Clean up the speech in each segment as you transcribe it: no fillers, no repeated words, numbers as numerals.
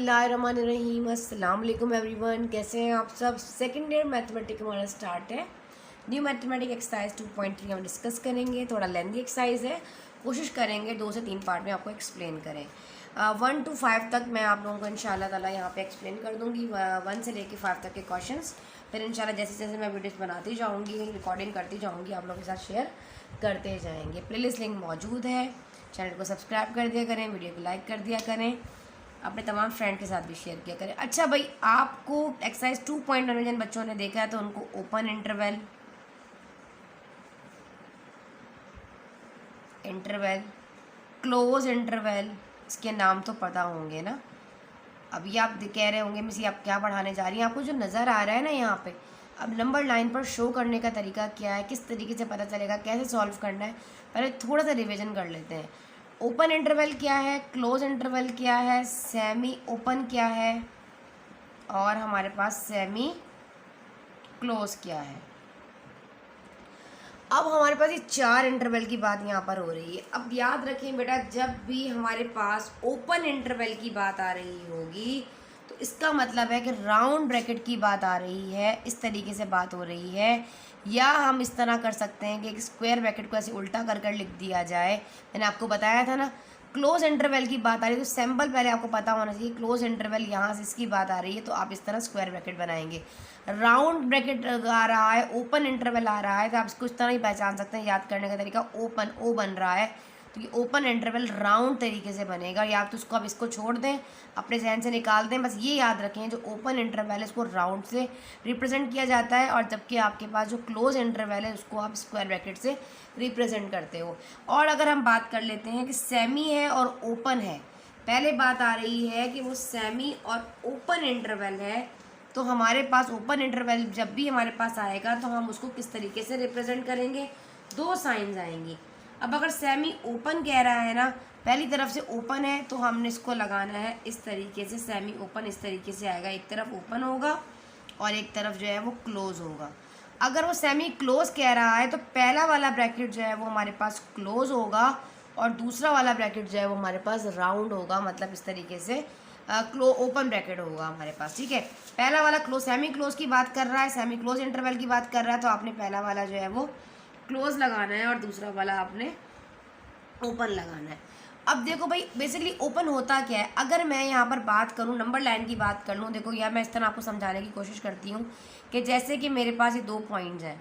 बिस्मिल्लाहिर्रहमानिर्रहीम। अस्सलाम वालेकुम एवरीवन, कैसे हैं आप सब। सेकेंड ईयर मैथमेटिक्स हमारा स्टार्ट है। न्यू मैथमेटिक्स एक्सरसाइज 2.3 हम डिस्कस करेंगे। थोड़ा लेंथी एक्सरसाइज है, कोशिश करेंगे 2 से 3 पार्ट में आपको एक्सप्लेन करें। 1 to 5 तक मैं आप लोगों को इंशाल्लाह ताला यहाँ पे एक्सप्लेन कर दूँगी, 1 से लेके 5 तक के क्वेश्चंस। फिर इंशाल्लाह जैसे जैसे मैं वीडियोस बनाती जाऊँगी, रिकॉर्डिंग करती जाऊँगी, आप लोगों के साथ शेयर करते जाएंगे। प्लेलिस्ट लिंक मौजूद है, चैनल को सब्सक्राइब कर दिया करें, वीडियो को लाइक कर दिया करें, अपने तमाम फ्रेंड के साथ भी शेयर किया करें। अच्छा भाई, आपको एक्सरसाइज 2.1 में जिन बच्चों ने देखा है तो उनको ओपन इंटरवल, क्लोज इंटरवल, इसके नाम तो पता होंगे ना। अभी आप कह रहे होंगे मिस आप क्या पढ़ाने जा रही हैं। आपको जो नज़र आ रहा है ना यहाँ पे, अब नंबर लाइन पर शो करने का तरीका क्या है, किस तरीके से पता चलेगा, कैसे सॉल्व करना है, पहले थोड़ा सा रिविजन कर लेते हैं। ओपन इंटरवल क्या है, क्लोज इंटरवल क्या है, सेमी ओपन क्या है, और हमारे पास सेमी क्लोज क्या है। अब हमारे पास ये 4 इंटरवल की बात यहाँ पर हो रही है। अब याद रखें बेटा, जब भी हमारे पास ओपन इंटरवल की बात आ रही होगी तो इसका मतलब है कि राउंड ब्रैकेट की बात आ रही है, इस तरीके से बात हो रही है। या हम इस तरह कर सकते हैं कि एक स्क्वायर ब्रैकेट को ऐसे उल्टा कर कर लिख दिया जाए। मैंने आपको बताया था ना, क्लोज इंटरवल की बात आ रही है तो सिंबल पहले आपको पता होना चाहिए। क्लोज इंटरवल यहाँ से इसकी बात आ रही है तो आप इस तरह स्क्वायर ब्रैकेट बनाएंगे। राउंड ब्रैकेट आ रहा है, ओपन इंटरवल आ रहा है, तो आप इसको इस तरह ही पहचान सकते हैं। याद करने का तरीका, ओपन ओ बन रहा है तो ये ओपन इंटरवल राउंड तरीके से बनेगा। या तो उसको आप इसको छोड़ दें, अपने जहन से निकाल दें, बस ये याद रखें जो ओपन इंटरवल है इसको राउंड से रिप्रेजेंट किया जाता है, और जबकि आपके पास जो क्लोज इंटरवल है उसको आप स्क्वायर ब्रैकेट से रिप्रेजेंट करते हो। और अगर हम बात कर लेते हैं कि सेमी है और ओपन है, पहले बात आ रही है कि वो सेमी और ओपन इंटरवल है, तो हमारे पास ओपन इंटरवल जब भी हमारे पास आएगा तो हम उसको किस तरीके से रिप्रेजेंट करेंगे, 2 साइंस आएंगी। अब अगर सेमी ओपन कह रहा है ना, पहली तरफ से ओपन है तो हमने इसको लगाना है इस तरीके से, सेमी ओपन इस तरीके से आएगा, एक तरफ ओपन होगा और एक तरफ जो है वो क्लोज होगा। अगर वो सेमी क्लोज कह रहा है तो पहला वाला ब्रैकेट जो है वो हमारे पास क्लोज होगा और दूसरा वाला ब्रैकेट जो है वो हमारे पास राउंड होगा, मतलब इस तरीके से ओपन ब्रैकेट होगा हमारे पास। ठीक है, पहला वाला क्लोज, सेमी क्लोज की बात कर रहा है, सेमी क्लोज इंटरवल की बात कर रहा है, तो आपने पहला वाला जो है वो क्लोज लगाना है और दूसरा वाला आपने ओपन लगाना है। अब देखो भाई, बेसिकली ओपन होता क्या है। अगर मैं यहाँ पर बात करूँ, नंबर लाइन की बात कर लूँ, देखो यार मैं इस तरह आपको समझाने की कोशिश करती हूँ कि जैसे कि मेरे पास ये 2 पॉइंट्स हैं,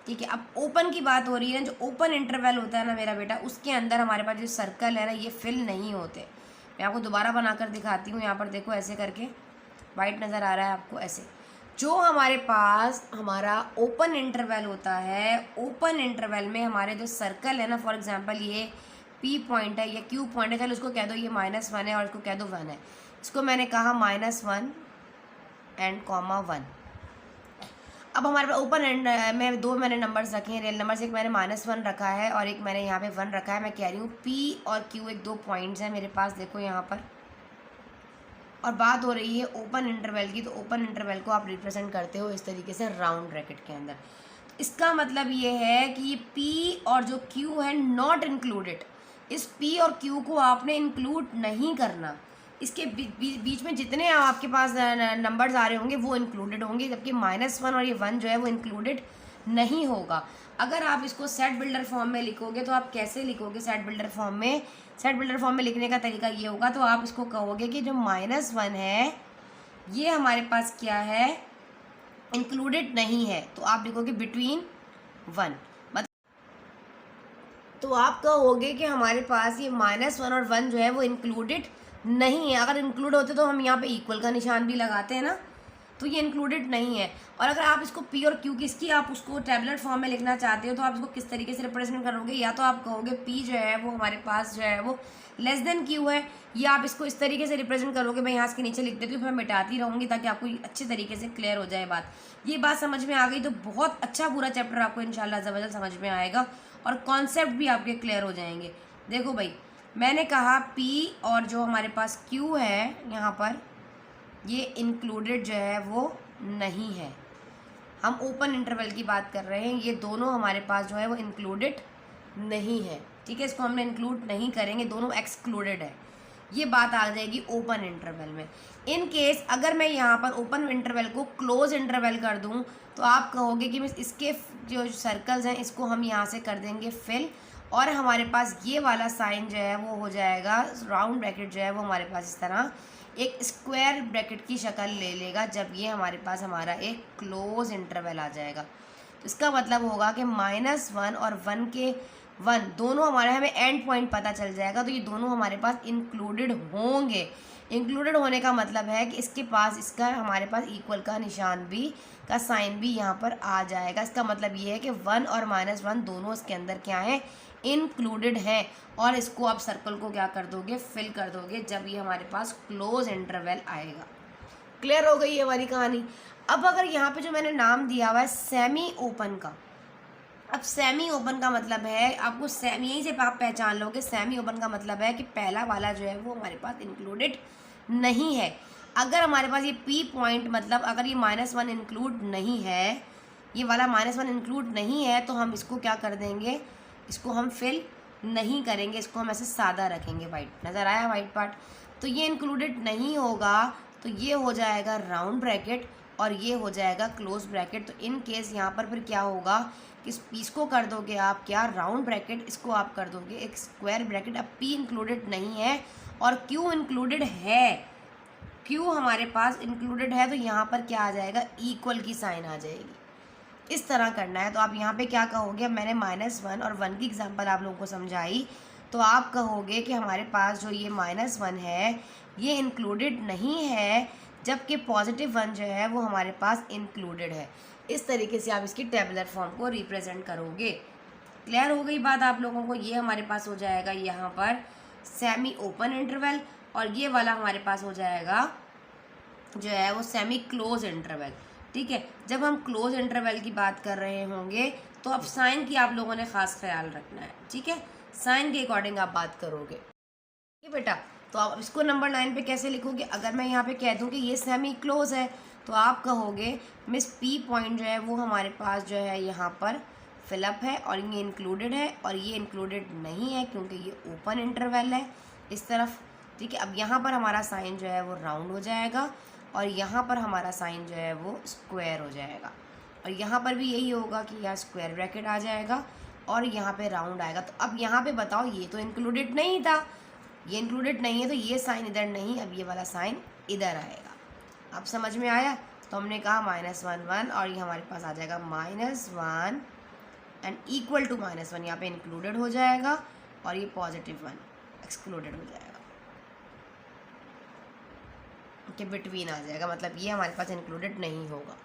ठीक है। अब ओपन की बात हो रही है, जो ओपन इंटरवल होता है ना मेरा बेटा, उसके अंदर हमारे पास जो सर्कल है ना ये फिल नहीं होते। मैं आपको दोबारा बनाकर दिखाती हूँ। यहाँ पर देखो ऐसे करके, वाइट नज़र आ रहा है आपको, ऐसे जो हमारे पास हमारा ओपन इंटरवल होता है, ओपन इंटरवल में हमारे जो सर्कल है ना, फॉर एग्जांपल ये P पॉइंट है, ये Q पॉइंट है, चलो उसको कह दो ये -1 है और इसको कह दो 1 है। इसको मैंने कहा -1 एंड (1). अब हमारे पास ओपन एंड में 2 मैंने नंबर्स रखे हैं, रियल नंबर्स। एक मैंने -1 रखा है और एक मैंने यहाँ पे 1 रखा है। मैं कह रही हूँ P और Q एक 2 पॉइंट्स हैं मेरे पास, देखो यहाँ पर, और बात हो रही है ओपन इंटरवल की, तो ओपन इंटरवल को आप रिप्रेजेंट करते हो इस तरीके से राउंड ब्रैकेट के अंदर। इसका मतलब ये है कि ये P और जो Q है नॉट इंक्लूडेड। इस P और Q को आपने इंक्लूड नहीं करना। इसके बीच में जितने आपके पास नंबर्स आ रहे होंगे वो इंक्लूडेड होंगे, जबकि -1 और ये 1 जो है वो इंक्लूडेड नहीं होगा। अगर आप इसको सेट बिल्डर फॉर्म में लिखोगे तो आप कैसे लिखोगे सेट बिल्डर फॉर्म में? सेट बिल्डर फॉर्म में लिखने का तरीका ये होगा, तो आप इसको कहोगे कि जो -1 है ये हमारे पास क्या है, इंक्लूडेड नहीं है, तो आप लिखोगे बिटवीन 1। मतलब तो आप कहोगे कि हमारे पास ये -1 और 1 जो है वो इंक्लूडेड नहीं है। अगर इंक्लूड होते तो हम यहाँ पे इक्वल का निशान भी लगाते हैं ना, तो ये इंक्लूडेड नहीं है। और अगर आप इसको P और Q किसकी आप उसको टेबुलर फॉर्म में लिखना चाहते हो तो आप इसको किस तरीके से रिप्रेजेंट करोगे? या तो आप कहोगे P जो है वो हमारे पास जो है वो लेस देन Q है, या आप इसको इस तरीके से रिप्रेजेंट करोगे। मैं यहाँ इसके नीचे लिख देती हूँ, फिर मैं मिटाती रहूँगी ताकि आपको अच्छे तरीके से क्लियर हो जाए बात। ये बात समझ में आ गई तो बहुत अच्छा पूरा चैप्टर आपको इंशाल्लाह ज़बरदस्त समझ में आएगा और कॉन्सेप्ट भी आपके क्लियर हो जाएंगे। देखो भाई, मैंने कहा P और जो हमारे पास Q है यहाँ पर, ये इंक्लूडेड जो है वो नहीं है। हम ओपन इंटरवल की बात कर रहे हैं, ये दोनों हमारे पास जो है वो इंक्लूडेड नहीं है। ठीक है, इसको हमने इंक्लूड नहीं करेंगे, दोनों एक्सक्लूडेड है। ये बात आ जाएगी ओपन इंटरवल में। इन केस अगर मैं यहाँ पर ओपन इंटरवल को क्लोज इंटरवल कर दूँ तो आप कहोगे कि मिस इसके जो सर्कल्स हैं इसको हम यहाँ से कर देंगे फिल, और हमारे पास ये वाला साइन जो है वो हो जाएगा, राउंड ब्रैकेट जो है वो हमारे पास इस तरह एक स्क्वायर ब्रैकेट की शक्ल ले लेगा जब ये हमारे पास हमारा एक क्लोज इंटरवल आ जाएगा। तो इसका मतलब होगा कि -1 और 1 के 1 दोनों हमारे, हमें एंड पॉइंट पता चल जाएगा, तो ये दोनों हमारे पास इंक्लूडेड होंगे। इंक्लूडेड होने का मतलब है कि इसके पास इसका हमारे पास इक्वल का निशान भी का साइन भी यहाँ पर आ जाएगा। इसका मतलब ये है कि 1 और -1 दोनों इसके अंदर क्या है, इंक्लूडेड है, और इसको आप सर्कल को क्या कर दोगे, फिल कर दोगे जब ये हमारे पास क्लोज इंटरवल आएगा। क्लियर हो गई ये वाली कहानी। अब अगर यहाँ पे जो मैंने नाम दिया हुआ है सेमी ओपन का, अब सेमी ओपन का मतलब है, आपको सेमी यहीं से आप पहचान लोगे, सेमी ओपन का मतलब है कि पहला वाला जो है वो हमारे पास इंक्लूडेड नहीं है। अगर हमारे पास ये पी पॉइंट, मतलब अगर ये -1 इंक्लूड नहीं है, ये वाला -1 इंक्लूड नहीं है, तो हम इसको क्या कर देंगे, इसको हम फिल नहीं करेंगे, इसको हम ऐसे सादा रखेंगे। वाइट नज़र आया वाइट पार्ट, तो ये इंक्लूडेड नहीं होगा, तो ये हो जाएगा राउंड ब्रैकेट और ये हो जाएगा क्लोज ब्रैकेट। तो इन केस यहाँ पर फिर क्या होगा कि इस पीस को कर दोगे आप क्या, राउंड ब्रैकेट, इसको आप कर दोगे एक स्क्वायर ब्रैकेट। अब पी इंक्लूडेड नहीं है और क्यू इंक्लूडेड है, क्यू हमारे पास इंक्लूडेड है, तो यहाँ पर क्या आ जाएगा, इक्वल की साइन आ जाएगी। इस तरह करना है। तो आप यहाँ पे क्या कहोगे, मैंने -1 और 1 की एग्जांपल आप लोगों को समझाई, तो आप कहोगे कि हमारे पास जो ये -1 है ये इंक्लूडेड नहीं है, जबकि +1 जो है वो हमारे पास इंक्लूडेड है। इस तरीके से आप इसकी टेबुलर फॉर्म को रिप्रेजेंट करोगे। क्लियर हो गई बात आप लोगों को। ये हमारे पास हो जाएगा यहाँ पर सेमी ओपन इंटरवल, और ये वाला हमारे पास हो जाएगा जो है वो सेमी क्लोज इंटरवल। ठीक है, जब हम क्लोज इंटरवल की बात कर रहे होंगे तो अब साइन की आप लोगों ने ख़ास ख्याल रखना है। ठीक है, साइन के अकॉर्डिंग आप बात करोगे। ठीक है बेटा, तो आप इसको नंबर 9 पे कैसे लिखोगे, अगर मैं यहाँ पे कह दूँ कि ये सेमी क्लोज है, तो आप कहोगे मिस पी पॉइंट जो है वो हमारे पास जो है यहाँ पर फिलअप है, और ये इंक्लूडेड है, और ये इंक्लूडेड नहीं है क्योंकि ये ओपन इंटरवल है इस तरफ। ठीक है, अब यहाँ पर हमारा साइन जो है वो राउंड हो जाएगा, और यहाँ पर हमारा साइन जो है वो स्क्वायर हो जाएगा, और यहाँ पर भी यही होगा कि यहाँ स्क्वायर ब्रैकेट आ जाएगा और यहाँ पे राउंड आएगा। तो अब यहाँ पे बताओ, ये तो इंक्लूडेड नहीं था, ये इंक्लूडेड नहीं है, तो ये साइन इधर नहीं, अब ये वाला साइन इधर आएगा। अब समझ में आया। तो हमने कहा -1 1, और ये हमारे पास आ जाएगा -1 एंड इक्वल टू -1, यहाँ पे इंक्लूडेड हो जाएगा, और ये +1 एक्सक्लूडेड हो जाएगा, के बिटवीन आ जाएगा, मतलब ये हमारे पास इंक्लूडेड नहीं होगा।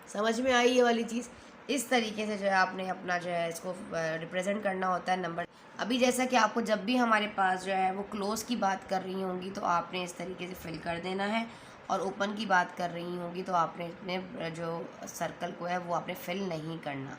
समझ में आई ये वाली चीज़। इस तरीके से जो है आपने अपना जो है इसको रिप्रेजेंट करना होता है नंबर। अभी जैसा कि आपको जब भी हमारे पास जो है वो क्लोज की बात कर रही होंगी तो आपने इस तरीके से फिल कर देना है, और ओपन की बात कर रही होंगी तो आपने अपने जो सर्कल को है वो आपने फिल नहीं करना।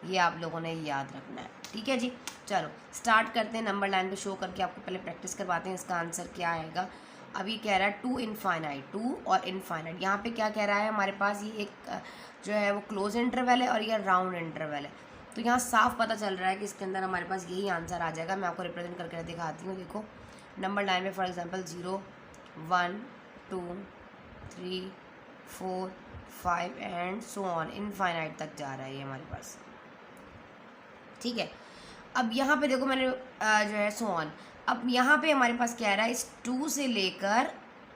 ये आप लोगों ने याद रखना है। ठीक है जी, चलो स्टार्ट करते हैं। नंबर 9 पे शो करके आपको पहले प्रैक्टिस करवाते हैं इसका आंसर क्या आएगा। अभी कह रहा है 2 इनफाइनाइट, 2 और इनफाइनाइट। यहाँ पे क्या कह रहा है, हमारे पास ये एक जो है वो क्लोज इंटरवल है और ये राउंड इंटरवल है। तो यहाँ साफ पता चल रहा है कि इसके अंदर हमारे पास यही आंसर आ जाएगा। मैं आपको रिप्रेजेंट करके दिखाती हूँ। देखो नंबर 9 में for example 0 1 2 3 4 5 and so on, infinite तक जा रहा है ये हमारे पास। ठीक है, अब यहाँ पे देखो मैंने जो है सो ऑन, अब यहाँ पे हमारे पास क्या रहा है, इस 2 से लेकर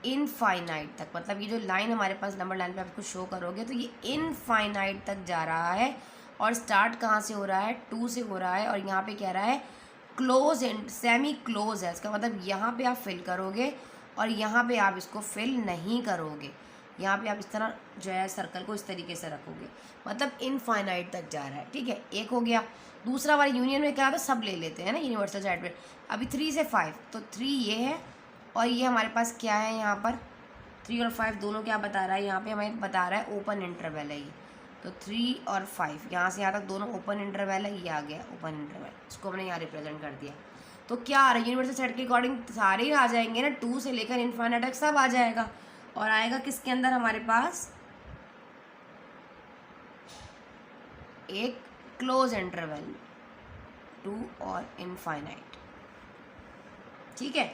इनफाइनाइट तक, मतलब ये जो लाइन हमारे पास नंबर 9 पे आपको शो करोगे तो ये इनफाइनाइट तक जा रहा है, और स्टार्ट कहाँ से हो रहा है, 2 से हो रहा है, और यहाँ पे कह रहा है क्लोज एंड सेमी क्लोज है। इसका मतलब यहाँ पे आप फिल करोगे और यहाँ पे आप इसको फिल नहीं करोगे। यहाँ पे आप इस तरह जो है सर्कल को इस तरीके से रखोगे, मतलब इनफाइनाइट तक जा रहा है। ठीक है, एक हो गया। दूसरा वाला यूनियन में क्या था, सब ले लेते हैं ना यूनिवर्सल साइड पे। अभी 3 से 5, तो 3 ये है, और ये हमारे पास क्या है, यहाँ पर 3 और 5 दोनों क्या बता रहा है, यहाँ पे हमें बता रहा है ओपन इंटरवल है ये। तो 3 और 5 यहाँ से यहाँ तक दोनों ओपन इंटरवल है, ये आ गया ओपन इंटरवल, इसको हमने यहाँ रिप्रेजेंट कर दिया। तो क्या आ रहा है, यूनिवर्सल सेट के अकॉर्डिंग सारे ही आ जाएंगे ना, 2 से लेकर इनफाइनाइट तक सब आ जाएगा, और आएगा किसके अंदर हमारे पास एक क्लोज इंटरवल 2 और इनफाइनाइट। ठीक है,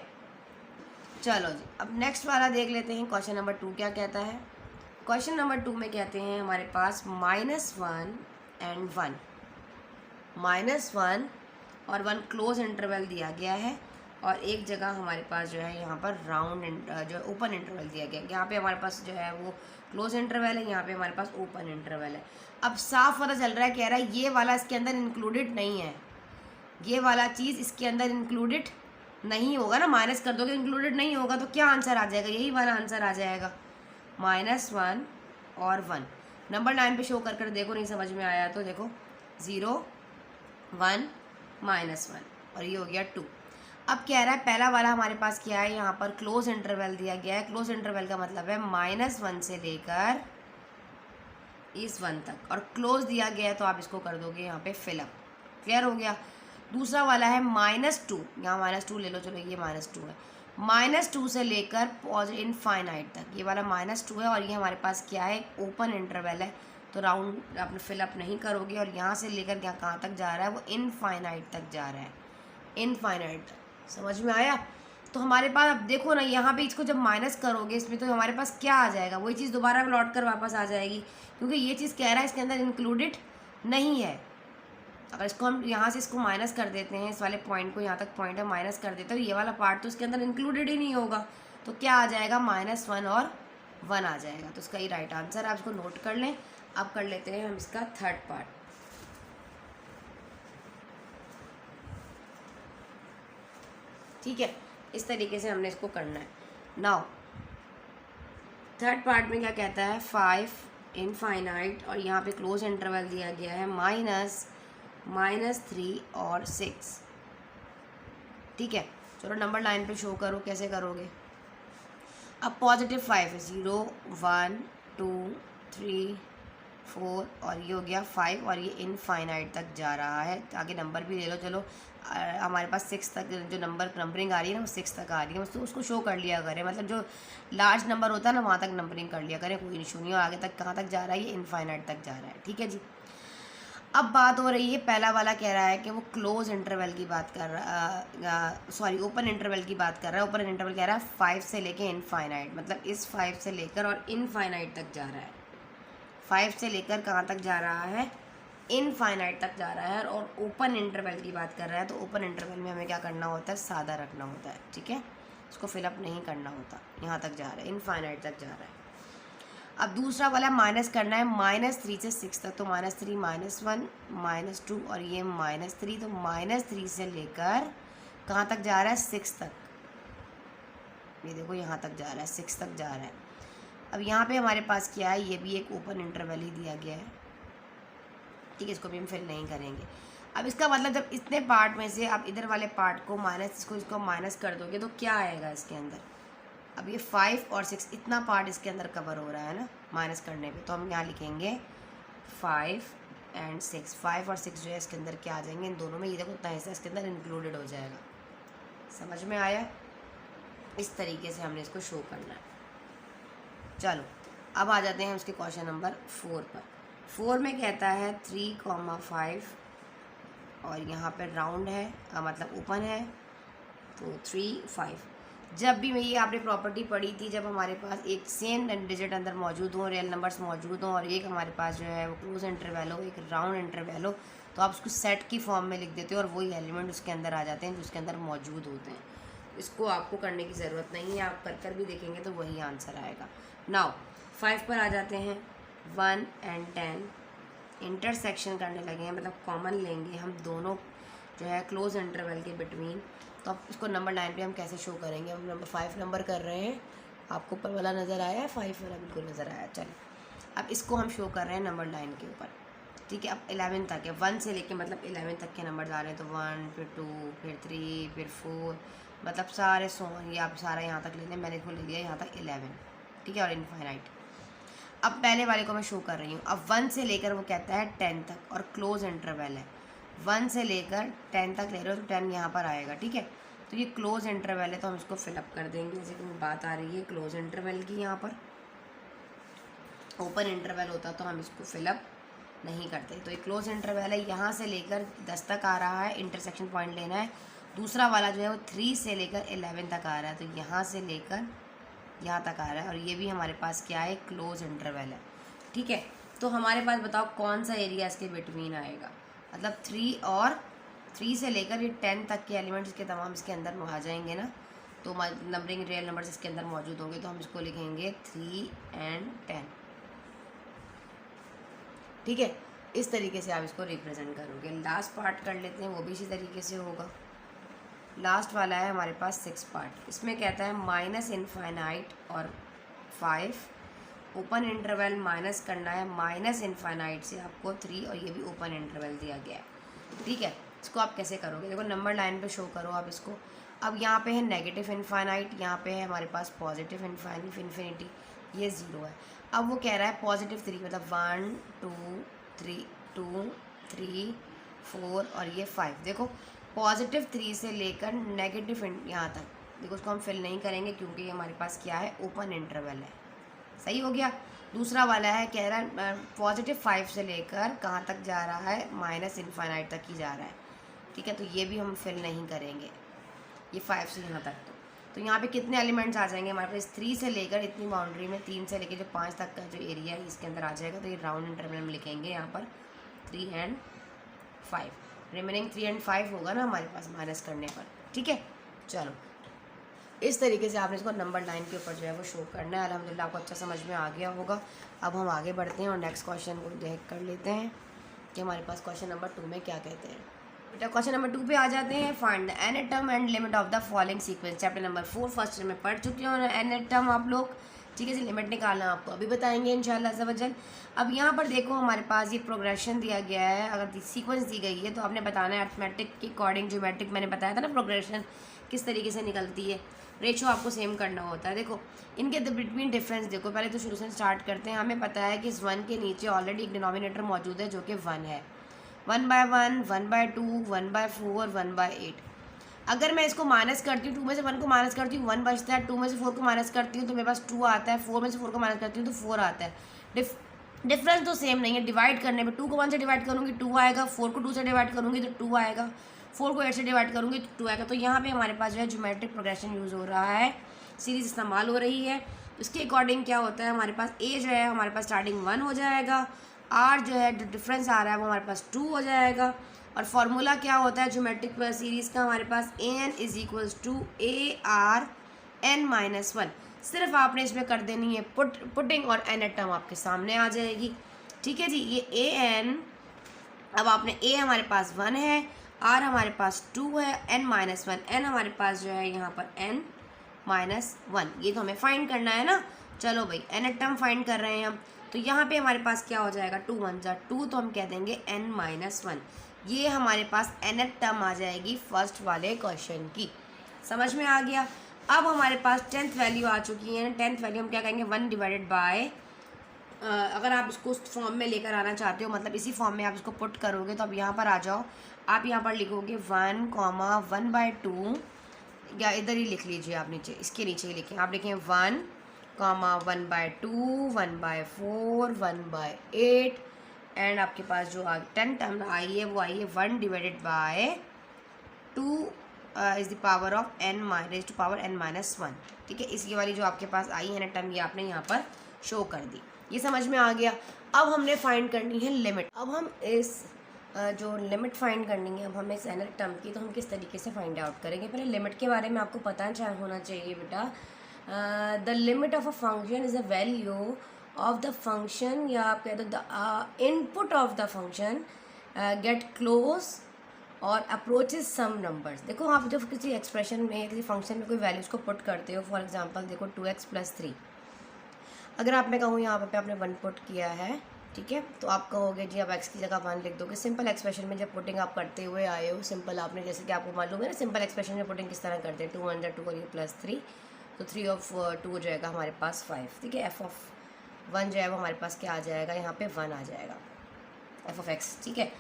चलो जी, अब नेक्स्ट वाला देख लेते हैं। क्वेश्चन नंबर 2 क्या कहता है। क्वेश्चन नंबर 2 में कहते हैं हमारे पास -1 एंड 1, -1 और 1 क्लोज इंटरवल दिया गया है, और एक जगह हमारे पास जो है यहाँ पर राउंड जो ओपन इंटरवल दिया गया है। यहाँ पे हमारे पास जो है वो क्लोज इंटरवल है, यहाँ पे हमारे पास ओपन इंटरवल है। अब साफ पता चल रहा है, कह रहा है ये वाला इसके अंदर इंक्लूडेड नहीं है, ये वाला चीज़ इसके अंदर इंक्लूडेड नहीं होगा ना। माइनस कर दोगे इंक्लूडेड नहीं होगा तो क्या आंसर आ जाएगा, यही वाला आंसर आ जाएगा, -1 और 1। नंबर 9 पे शो कर कर देखो, नहीं समझ में आया तो देखो 0 1 -1 और ये हो गया 2। अब कह रहा है पहला वाला हमारे पास क्या है, यहाँ पर क्लोज इंटरवल दिया गया है। क्लोज इंटरवल का मतलब है -1 से लेकर इस 1 तक, और क्लोज दिया गया है तो आप इसको कर दोगे यहाँ पे फिलअप। क्लियर हो गया। दूसरा वाला है -2, यहाँ -2 ले लो, चलो ये -2 है। -2 से लेकर इनफाइनाइट तक, ये वाला -2 है, और ये हमारे पास क्या है, ओपन इंटरवल है, तो राउंड आप फिलअप नहीं करोगे। और यहाँ से लेकर यहाँ कहाँ तक जा रहा है, वो इनफाइनाइट तक जा रहा है, इनफाइनाइट। समझ में आया। तो हमारे पास अब देखो ना, यहाँ पे इसको जब माइनस करोगे इसमें, तो हमारे पास क्या आ जाएगा, वही चीज़ दोबारा लौट कर वापस आ जाएगी, क्योंकि ये चीज़ कह रहा है इसके अंदर इंक्लूडेड नहीं है। अगर इसको हम यहाँ से इसको माइनस कर देते हैं, इस वाले पॉइंट को, यहाँ तक पॉइंट है, माइनस कर देते हैं, तो ये वाला पार्ट तो इसके अंदर इंक्लूडेड ही नहीं होगा, तो क्या आ जाएगा, -1 और 1 आ जाएगा। तो इसका ही राइट आंसर, आप इसको नोट कर लें। अब कर लेते हैं हम इसका थर्ड पार्ट। ठीक है, इस तरीके से हमने इसको करना है। नाउ थर्ड पार्ट में क्या कहता है, 5 इनफाइनाइट, और यहाँ पे क्लोज इंटरवल दिया गया है -3 और 6। ठीक है, चलो नंबर 9 पे शो करो, कैसे करोगे। अब +5 है, 0 1 2 3 4, और ये हो गया 5, और ये इनफाइनाइट तक जा रहा है। आगे नंबर भी ले लो, चलो हमारे पास 6 तक जो नंबरिंग आ रही है ना, वो 6 तक आ रही है, तो उसको शो कर लिया करें। मतलब जो लार्ज नंबर होता है ना, वहाँ तक नंबरिंग कर लिया करें, कोई इशू नहीं। और आगे तक कहाँ तक जा रहा है, ये इनफाइनाइट तक जा रहा है। ठीक है जी। अब बात हो रही है, पहला वाला कह रहा है कि वो क्लोज इंटरवल की बात कर रहा, सॉरी ओपन इंटरवल की बात कर रहा है। ओपन इंटरवल कह रहा है 5 से लेके इनफाइनाइट, मतलब इस 5 से लेकर और इनफाइनाइट तक जा रहा है। 5 से लेकर कहाँ तक जा रहा है, इनफाइनाइट तक जा रहा है। और ओपन इंटरवल की बात कर रहा है, तो ओपन इंटरवल में हमें क्या करना होता है, सादा रखना होता है। ठीक है, इसको फिलअप नहीं करना होता। यहाँ तक जा रहा है, इनफाइनाइट तक जा रहा है। अब दूसरा वाला माइनस करना है, -3 से 6 तक, तो -3 -1 -2 और ये -3, तो -3 से लेकर कहाँ तक जा रहा है, 6 तक। ये देखो यहाँ तक जा रहा है, 6 तक जा रहा है। अब यहाँ पे हमारे पास क्या है, ये भी एक ओपन इंटरवल ही दिया गया है। ठीक है, इसको भी हम फिल नहीं करेंगे। अब इसका मतलब जब इतने पार्ट में से आप इधर वाले पार्ट को इसको माइनस कर दोगे, तो क्या आएगा इसके अंदर। अब ये 5 और 6 इतना पार्ट इसके अंदर कवर हो रहा है ना माइनस करने पे, तो हम यहाँ लिखेंगे 5 एंड 6। 5 और 6 जो है इसके अंदर क्या आ जाएंगे, इन दोनों में ये देखो उतना हिस्सा इसके अंदर इंक्लूडेड हो जाएगा। समझ में आया। इस तरीके से हमने इसको शो करना है। चलो अब आ जाते हैं उसके क्वेश्चन नंबर 4 पर। 4 में कहता है 3,5 और यहाँ पर राउंड है, मतलब ओपन है, तो 3 5। जब भी मैं ये आपने प्रॉपर्टी पढ़ी थी, जब हमारे पास एक सेम डिजिट अंदर मौजूद हो, रियल नंबर्स मौजूद हों, और एक हमारे पास जो है वो क्लोज इंटरवल हो, एक राउंड इंटरवल हो, तो आप उसको सेट की फॉर्म में लिख देते हो और वही एलिमेंट उसके अंदर आ जाते हैं जो उसके अंदर मौजूद होते हैं। इसको आपको करने की ज़रूरत नहीं है, आप कर भी देखेंगे तो वही आंसर आएगा। नाउ 5 पर आ जाते हैं। 1 and 10 इंटरसेक्शन करने लगे हैं, मतलब कॉमन लेंगे हम दोनों जो है क्लोज इंटरवल के बिटवीन। तो अब इसको नंबर 9 पे हम कैसे शो करेंगे। हम नंबर 5 नंबर कर रहे हैं, आपको ऊपर वाला नज़र आया है, 5 वाला बिल्कुल नज़र आया। चलिए अब इसको हम शो कर रहे हैं नंबर 9 के ऊपर। ठीक है, अब 11 तक है, 1 से लेके मतलब 11 तक के नंबर आ रहे हैं, तो 1 फिर 2 फिर 3 फिर 4, मतलब सारे 100, ये आप सारा यहाँ तक ले लें, मैंने इसको ले लिया यहाँ तक 11। ठीक है, और इनफाइनाइट। अब पहले वाले को मैं शो कर रही हूँ। अब 1 से लेकर वो कहता है 10 तक, और क्लोज इंटरवल है। 1 से लेकर 10 तक ले रहे हो, तो 10 यहाँ पर आएगा। ठीक है, तो ये क्लोज इंटरवल है, तो हम इसको फिलअप कर देंगे। जैसे कि बात आ रही है क्लोज इंटरवल की, यहाँ पर ओपन इंटरवल होता तो हम इसको फिलअप नहीं करते। तो ये क्लोज इंटरवल है, यहाँ से लेकर 10 तक आ रहा है, इंटरसेक्शन पॉइंट लेना है, दूसरा वाला जो है वो 3 से लेकर 11 तक आ रहा है, तो यहाँ से लेकर यहाँ तक आ रहा है, और ये भी हमारे पास क्या है, क्लोज इंटरवल है। ठीक है, तो हमारे पास बताओ कौन सा एरिया इसके बिटवीन आएगा, मतलब 3 से लेकर ये 10 तक के एलिमेंट्स के तमाम इसके अंदर आ जाएंगे ना, तो नंबरिंग रियल नंबर्स इसके अंदर मौजूद होंगे, तो हम इसको लिखेंगे 3 and 10। ठीक है, इस तरीके से आप इसको रिप्रेजेंट करोगे। लास्ट पार्ट कर लेते हैं, वो भी इसी तरीके से होगा। लास्ट वाला है हमारे पास 6 पार्ट, इसमें कहता है माइनस इनफाइनाइट और 5, ओपन इंटरवल माइनस करना है माइनस इनफाइनाइट से आपको 3, और ये भी ओपन इंटरवल दिया गया है। ठीक है, इसको आप कैसे करोगे, देखो नंबर लाइन पे शो करो आप इसको। अब यहाँ पे है नेगेटिव इनफाइनाइट, यहाँ पे है हमारे पास पॉजिटिव इन्फिनिटी, ये 0 है। अब वो कह रहा है पॉजिटिव 3, मतलब 1 2 3 4 और ये 5। देखो पॉजिटिव 3 से लेकर नेगेटिव यहाँ तक, देखो उसको हम फिल नहीं करेंगे क्योंकि ये हमारे पास क्या है, ओपन इंटरवल है। सही हो गया। दूसरा वाला है कह रहा है पॉजिटिव 5 से लेकर कहाँ तक जा रहा है, माइनस इनफाइनाइट तक ही जा रहा है। ठीक है, तो ये भी हम फिल नहीं करेंगे, ये 5 से यहाँ तक। तो यहाँ पे कितने एलिमेंट्स आ जाएंगे हमारे पास, 3 से लेकर इतनी बाउंड्री में 3 से लेकर जो 5 तक का जो एरिया है इसके अंदर आ जाएगा। तो ये राउंड इंटरवल में लिखेंगे यहाँ पर 3 and 5, रिमेनिंग 3 and 5 होगा ना हमारे पास माइनस करने पर। ठीक है, चलो इस तरीके से आपने इसको नंबर लाइन के ऊपर जो है वो शो करना है। अल्हम्दुलिल्लाह आपको अच्छा समझ में आ गया होगा। अब हम आगे बढ़ते हैं और नेक्स्ट क्वेश्चन को देख कर लेते हैं कि हमारे पास क्वेश्चन नंबर 2 में क्या कहते हैं। बेटा क्वेश्चन नंबर 2 पे आ जाते हैं। Find the nth term and limit of the following sequence. Chapter number 4 first में पढ़ चुके हो nth टर्म आप लोग। ठीक है जी, लिमिट निकालना आपको अभी बताएंगे इंशाल्लाह अज़्ज़ा वजल। अब यहाँ पर देखो हमारे पास ये प्रोग्रेशन दिया गया है, अगर सीक्वेंस दी गई है तो आपने बताना है अर्थमेटिक के अकॉर्डिंग। ज्योमेट्रिक मैंने बताया था ना प्रोग्रेशन किस तरीके से निकलती है, रेशो आपको सेम करना होता है। देखो इनके बिटवीन डिफरेंस देखो, पहले तो शुरू से स्टार्ट करते हैं। हमें पता है कि इस 1 के नीचे ऑलरेडी एक डिनोमिनेटर मौजूद है जो कि 1 है। 1/1, 1/2, 1/4, 1/8। अगर मैं इसको माइनस करती हूँ, 2 में से 1 को माइनस करती हूँ 1 बचता है, 2 में से 4 को माइनस करती हूँ तो मेरे पास 2 आता है, 4 में से 4 को माइनस करती हूँ तो 4 आता है। डिफरेंस तो सेम नहीं है। डिवाइड करने में 2 को 1 से डिवाइड करूँगी 2 आएगा, 4 को 2 से डिवाइड करूँगी तो 2 आएगा, 4 को 8 से डिवाइड करूँगी तो 2 आएगा। तो यहाँ पे हमारे पास जो है ज्योमेट्रिक प्रोग्रेशन यूज़ हो रहा है, सीरीज इस्तेमाल हो रही है। इसके अकॉर्डिंग क्या होता है, हमारे पास ए जो है हमारे पास स्टार्टिंग 1 हो जाएगा, आर जो है डिफरेंस आ रहा है वो हमारे पास 2 हो जाएगा। और फार्मूला क्या होता है ज्योमेट्रिक सीरीज़ का, हमारे पास an = ARn-1। सिर्फ आपने इसमें कर देनी है पुटिंग और nth टर्म आपके सामने आ जाएगी। ठीक है जी, ये an, अब आपने a हमारे पास 1 है, r हमारे पास 2 है, n-1, n हमारे पास जो है यहाँ पर n-1, ये तो हमें फाइंड करना है ना। चलो भाई nth टर्म फाइंड कर रहे हैं हम, तो यहाँ पे हमारे पास क्या हो जाएगा, 2 1 जा 2, तो हम कह देंगे n-1। ये हमारे पास nth टर्म आ जाएगी फर्स्ट वाले क्वेश्चन की। समझ में आ गया। अब हमारे पास 10th वैल्यू आ चुकी है। 10th वैल्यू हम क्या कहेंगे, 1 डिवाइडेड बाय, अगर आप इसको उस फॉर्म में लेकर आना चाहते हो, मतलब इसी फॉर्म में आप इसको पुट करोगे तो अब यहाँ पर आ जाओ, आप यहाँ पर लिखोगे 1,1/2, या इधर ही लिख लीजिए आप, नीचे इसके नीचे ही लिखें, आप लिखें 1,1/2, 1/4, 1/8, एंड आपके पास जो 10 टर्म आई है वो आई है 1 divided bye 2 is the power of n-1। ठीक है, इसकी वाली जो आपके पास आई है ना टर्म, ये आपने यहाँ पर शो कर दी। ये समझ में आ गया। अब हमने फाइंड करनी है लिमिट। अब हम इस जो लिमिट फाइंड करनी है, अब हमें इस nth टर्म की, तो हम किस तरीके से फाइंड आउट करेंगे। पहले लिमिट के बारे में आपको पता होना चाहिए बेटा। The limit of a function is a value of the function, या आप कहते हो the input of the function get close और अप्रोचेज सम नंबर्स। देखो आप जब किसी एक्सप्रेशन में, किसी फंक्शन में कोई वैल्यूज को पुट करते हो, फॉर एग्जांपल देखो 2x + 3, अगर आप मैं कहूँ यहाँ पे आपने 1 पुट किया है, ठीक है, तो आप कहोगे जी आप x की जगह 1 लिख दोगे। सिंपल एक्सप्रेशन में जब पुटिंग आप करते हुए आए हो, सिंपल आपने, जैसे कि आपको मालूम है ना सिंपल एक्सप्रेशन में पुटिंग किस तरह करते हैं, 2 1 जा 2 और ये +3, तो 3 of 2 हो जाएगा हमारे पास 5। ठीक है, f(1) जो है वो हमारे पास क्या आ जाएगा, यहाँ पे 1 आ जाएगा, f(x). ठीक है,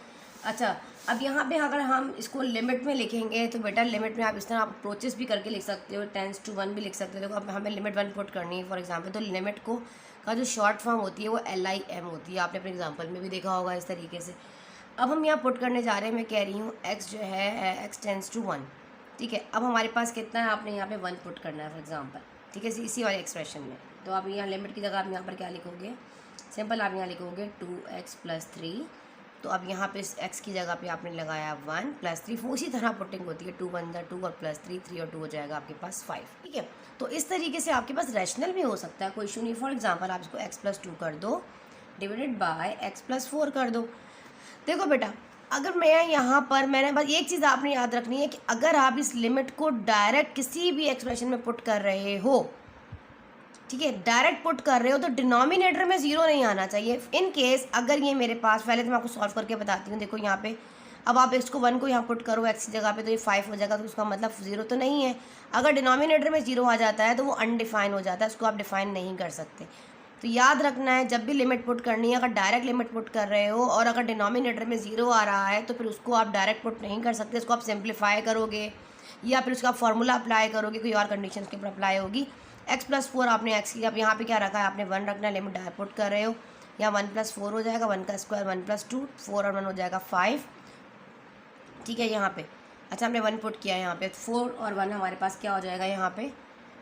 अच्छा अब यहाँ पे अगर हम इसको लिमिट में लिखेंगे तो बेटा लिमिट में आप इस तरह आप अप्रोचेस भी करके लिख सकते हो, 10 to 1 भी लिख सकते हो। देखो अब हमें लिमिट 1 पुट करनी है फॉर एग्जांपल, तो लिमिट को का जो शॉर्ट फॉर्म होती है वो LIM होती है, आपने अपने एग्जांपल में भी देखा होगा इस तरीके से। अब हम यहाँ पुट करने जा रहे हैं, मैं कह रही हूँ x जो है x टेंस टू 1, ठीक है। अब हमारे पास कितना है, आपने यहाँ पे 1 पुट करना है फॉर एग्जांपल, ठीक है, इसी वाले एक्सप्रेशन में। तो आप यहाँ लिमिट की जगह आप यहाँ पर क्या लिखोगे, सिंपल आप यहाँ लिखोगे 2x + 3। तो अब यहाँ पे इस x की जगह पे आपने लगाया 1 + 3, उसी तरह पुटिंग होती है, 2 × 1 = 2 और +3 3 और 2 हो जाएगा आपके पास 5, ठीक है। तो इस तरीके से आपके पास रैशनल भी हो सकता है, कोई इशू नहीं। फॉर एग्जांपल आप इसको x + 2 कर दो डिवाइडेड बाय x + 4 कर दो। देखो बेटा, अगर मैं यहाँ पर, मैंने बस एक चीज़ आपने याद रखनी है कि अगर आप इस लिमिट को डायरेक्ट किसी भी एक्सप्रेशन में पुट कर रहे हो, ठीक है, डायरेक्ट पुट कर रहे हो, तो डिनोमिनेटर में 0 नहीं आना चाहिए। इन केस अगर ये मेरे पास, पहले तो मैं आपको सॉल्व करके बताती हूँ। देखो यहाँ पे अब आप इसको 1 को यहाँ पुट करो x की जगह पे, तो ये 5 हो जाएगा, तो उसका मतलब 0 तो नहीं है। अगर डिनोमिनेटर में 0 आ जाता है तो वो अनडिफाइन हो जाता है, उसको आप डिफाइन नहीं कर सकते। तो याद रखना है, जब भी लिमिट पुट करनी है, अगर डायरेक्ट लिमिट पुट कर रहे हो और अगर डिनोमिनेटर में 0 आ रहा है, तो फिर उसको आप डायरेक्ट पुट नहीं कर सकते, उसको आप सिंप्लीफाई करोगे या फिर उसका फॉर्मूला अप्लाई करोगे, कोई और कंडीशन के ऊपर अप्लाई होगी। x + 4 आपने x की, अब यहाँ पे क्या रखा है, आपने 1 रखना है, लिमिट डायरेक्ट पुट कर रहे हो, यहाँ 1 + 4 हो जाएगा, 1 का स्क्वायर 1 + 2, 4 और 1 हो जाएगा 5, ठीक है। यहाँ पे अच्छा हमने 1 पुट किया, यहाँ पे 4 और 1 हमारे पास क्या हो जाएगा, यहाँ पे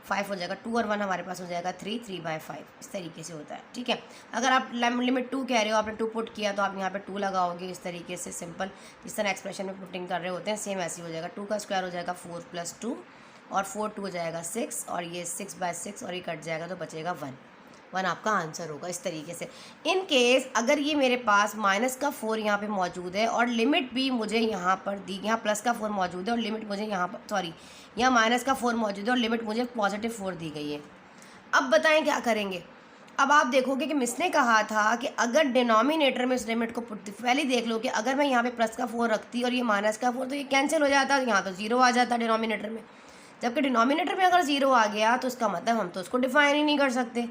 5 हो जाएगा, 2 और 1 हमारे पास हो जाएगा 3, 3/5, इस तरीके से होता है, ठीक है। अगर आप लिमिट 2 कह रहे हो, आपने 2 पुट किया, तो आप यहाँ पे 2 लगाओगे, इस तरीके से सिंपल, जिस तरह एक्सप्रेशन में पुटिंग कर रहे होते हैं सेम ऐसे ही हो जाएगा। 2 का स्क्वायर हो जाएगा 4 + 2 और 4 2 हो जाएगा 6 और ये 6/6 और ये कट जाएगा तो बचेगा 1 आपका आंसर होगा। इस तरीके से इन केस अगर ये मेरे पास -4 यहाँ पे मौजूद है और लिमिट भी मुझे यहाँ पर दी, यहाँ +4 मौजूद है और लिमिट मुझे यहाँ पर, सॉरी, यहाँ -4 मौजूद है और लिमिट मुझे +4 दी गई है। अब बताएं क्या करेंगे। अब आप देखोगे कि मिस ने कहा था कि अगर डिनोमिनेटर में इस लिमिट को पुट, पहले देख लो कि अगर मैं यहाँ पे +4 रखती और ये -4, तो ये कैंसिल हो जाता, यहाँ तो 0 आ जाता डिनोमिनेटर में। जबकि डिनोमिनेटर में अगर 0 आ गया तो इसका मतलब हम तो उसको डिफाइन ही नहीं कर सकते।